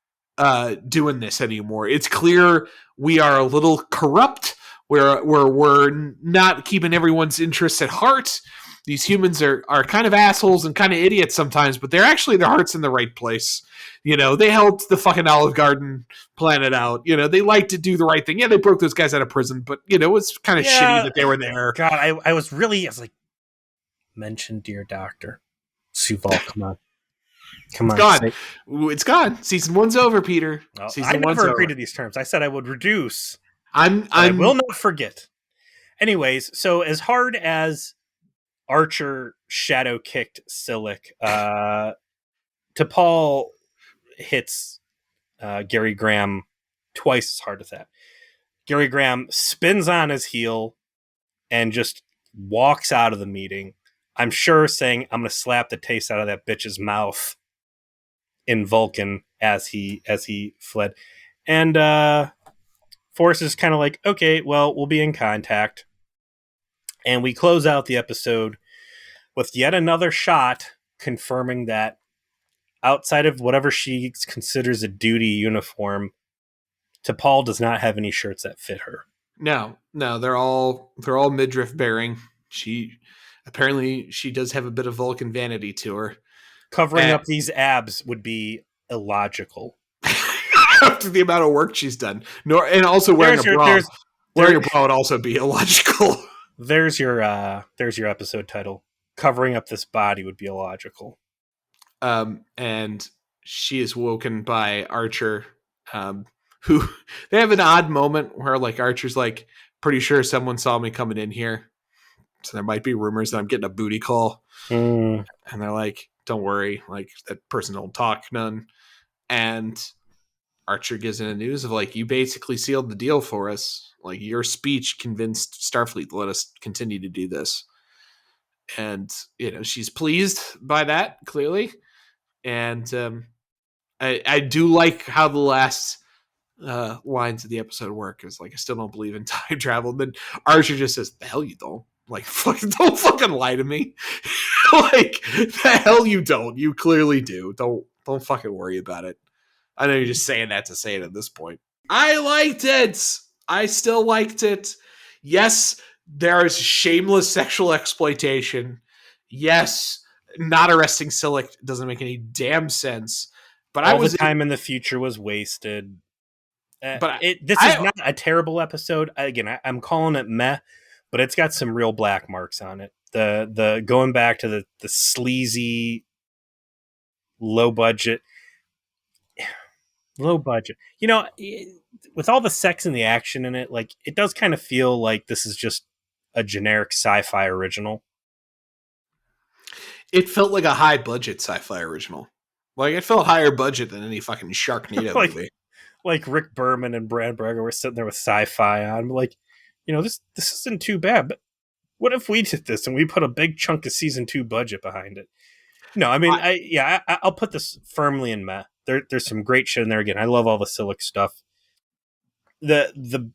doing this anymore. It's clear we are a little corrupt. We're not keeping everyone's interests at heart. These humans are kind of assholes and kind of idiots sometimes, but they're actually, their heart's in the right place. They helped the fucking Olive Garden planet out. They like to do the right thing. Yeah, they broke those guys out of prison, but it was kind of shitty that they were there. God, I was like, mention Dear Doctor. Suval, come on. It's gone. It's gone. Season 1's over, Peter. I never agreed to these terms. I said I would reduce. I will not forget. Anyways, so as hard as Archer shadow kicked Silic, T'Pol hits Gary Graham twice as hard as that. Gary Graham spins on his heel and just walks out of the meeting. I'm sure saying, I'm going to slap the taste out of that bitch's mouth in Vulcan as he fled. And Forrest is kind of like, okay, well, we'll be in contact. And we close out the episode with yet another shot confirming that outside of whatever she considers a duty uniform, T'Pol does not have any shirts that fit her. No, they're all midriff bearing. She does have a bit of Vulcan vanity to her. Covering up these abs would be illogical. After the amount of work she's done. And also wearing a bra. Wearing a bra would also be illogical. There's your episode title. Covering up this body would be illogical. And she is woken by Archer, who they have an odd moment where, like, Archer's like, pretty sure someone saw me coming in here. So there might be rumors that I'm getting a booty call. And they're like, don't worry, like, that person don't talk none. And Archer gives in the news of, like, you basically sealed the deal for us. Like, your speech convinced Starfleet to let us continue to do this. And, she's pleased by that, clearly. And I do like how the last lines of the episode work. It's like, I still don't believe in time travel. And then Archer just says, the hell you don't. Like, don't fucking lie to me. Like, the hell you don't. You clearly do. Don't fucking worry about it. I know you're just saying that to say it at this point. I liked it. I still liked it. Yes, there is shameless sexual exploitation. Yes, not arresting Silic doesn't make any damn sense. But all the time in the future was wasted. This is not a terrible episode. Again, I'm calling it meh, but it's got some real black marks on it. The going back to the sleazy, low budget. Low budget. You know, with all the sex and the action in it, like it does kind of feel like this is just a generic sci-fi original. It felt like a high budget sci-fi original. Like it felt higher budget than any fucking Sharknado like movie. like Rick Berman and Brad Braga were sitting there with sci-fi on. Like, you know, this isn't too bad, but what if we did this and we put a big chunk of season 2 budget behind it? No, I mean, I'll put this firmly in meh. There's some great shit in there. Again, I love all the Silic stuff. The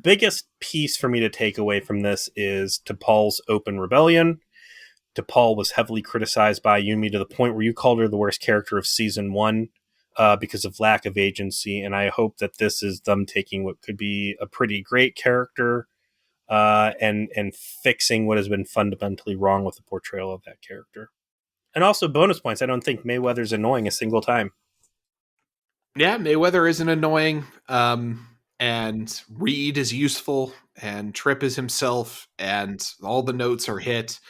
biggest piece for me to take away from this is T'Pol's open rebellion. T'Pol was heavily criticized by Yumi to the point where you called her the worst character of season 1 because of lack of agency. And I hope that this is them taking what could be a pretty great character and fixing what has been fundamentally wrong with the portrayal of that character. And also bonus points. I don't think Mayweather's annoying a single time. Yeah, Mayweather isn't annoying. And Reed is useful. And Tripp is himself. And all the notes are hit.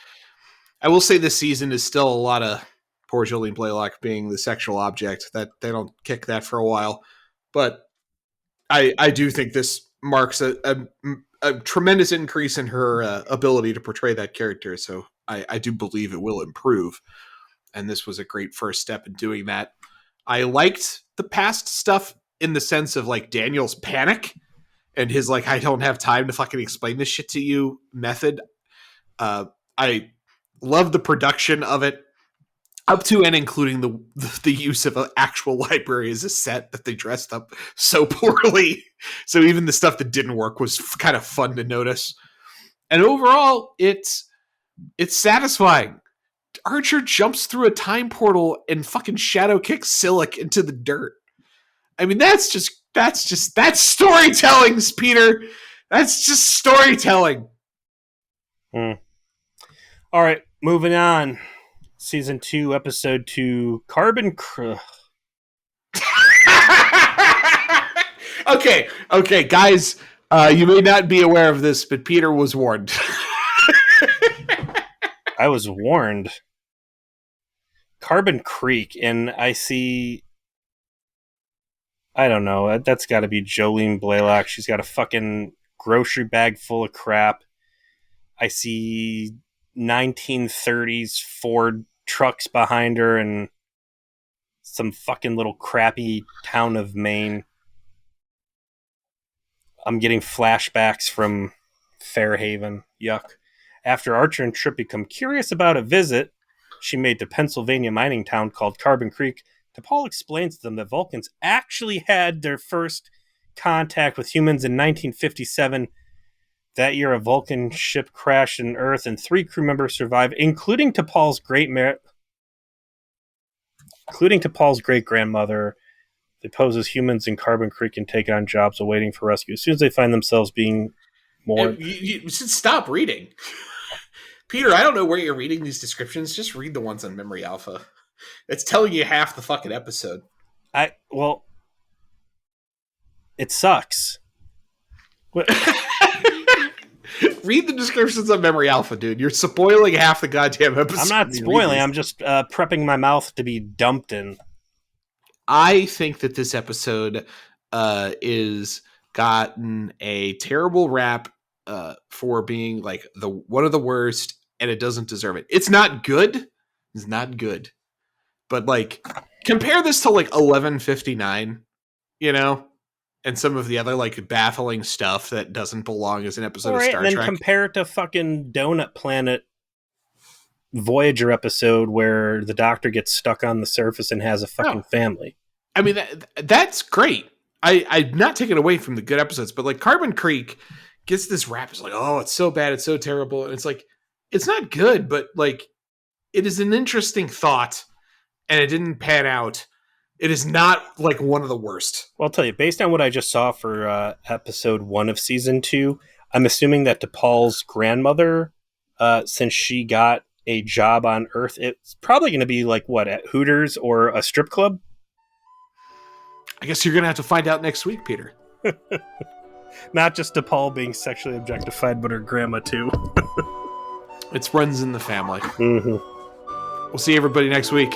I will say this season is still a lot of poor Julian Blaylock being the sexual object. That they don't kick that for a while. But I do think this marks a tremendous increase in her ability to portray that character. So I do believe it will improve. And this was a great first step in doing that. I liked the past stuff in the sense of like Daniel's panic and his like, I don't have time to fucking explain this shit to you method. I love the production of it up to and including the use of an actual library as a set that they dressed up so poorly. So even the stuff that didn't work was kind of fun to notice. And overall, it's satisfying. Archer jumps through a time portal and fucking shadow kicks Silic into the dirt. I mean, that's storytelling, Peter. That's just storytelling. All right, moving on. Season 2, episode 2, Carbon Okay, guys. You may not be aware of this, but Peter was warned. I was warned. Carbon Creek, and I see... I don't know. That's got to be Jolene Blaylock. She's got a fucking grocery bag full of crap. I see 1930s Ford trucks behind her and some fucking little crappy town of Maine. I'm getting flashbacks from Fairhaven. Yuck. After Archer and Tripp become curious about a visit she made to Pennsylvania mining town called Carbon Creek, T'Pol explains to them that Vulcans actually had their first contact with humans in 1957. That year, a Vulcan ship crashed on Earth and 3 crew members survived, including T'Pol's great-grandmother. They pose as humans in Carbon Creek and take on jobs awaiting for rescue. As soon as they find themselves being more... You should stop reading. Peter, I don't know where you're reading these descriptions. Just read the ones on Memory Alpha. It's telling you half the fucking episode. Well, it sucks. Read the descriptions on Memory Alpha, dude. You're spoiling half the goddamn episode. I'm not spoiling. I'm just prepping my mouth to be dumped in. I think that this episode is gotten a terrible rap for being like one of the worst, and it doesn't deserve it. It's not good. It's not good. But like, compare this to like 1159, you know, and some of the other like baffling stuff that doesn't belong as an episode of Star Trek. And then compare it to fucking Donut Planet Voyager episode where the Doctor gets stuck on the surface and has a fucking family. I mean, that's great. I'm not taking away from the good episodes, but like Carbon Creek gets this rap. It's like, oh, it's so bad, it's so terrible, and it's like, it's not good, but like, it is an interesting thought. And it didn't pan out. It is not like one of the worst. Well, I'll tell you, based on what I just saw for episode 1 of season 2, I'm assuming that T'Pol's grandmother, since she got a job on Earth, it's probably going to be like what, at Hooters or a strip club? I guess you're going to have to find out next week, Peter. Not just T'Pol being sexually objectified, but her grandma too. It runs in the family. Mm-hmm. We'll see everybody next week.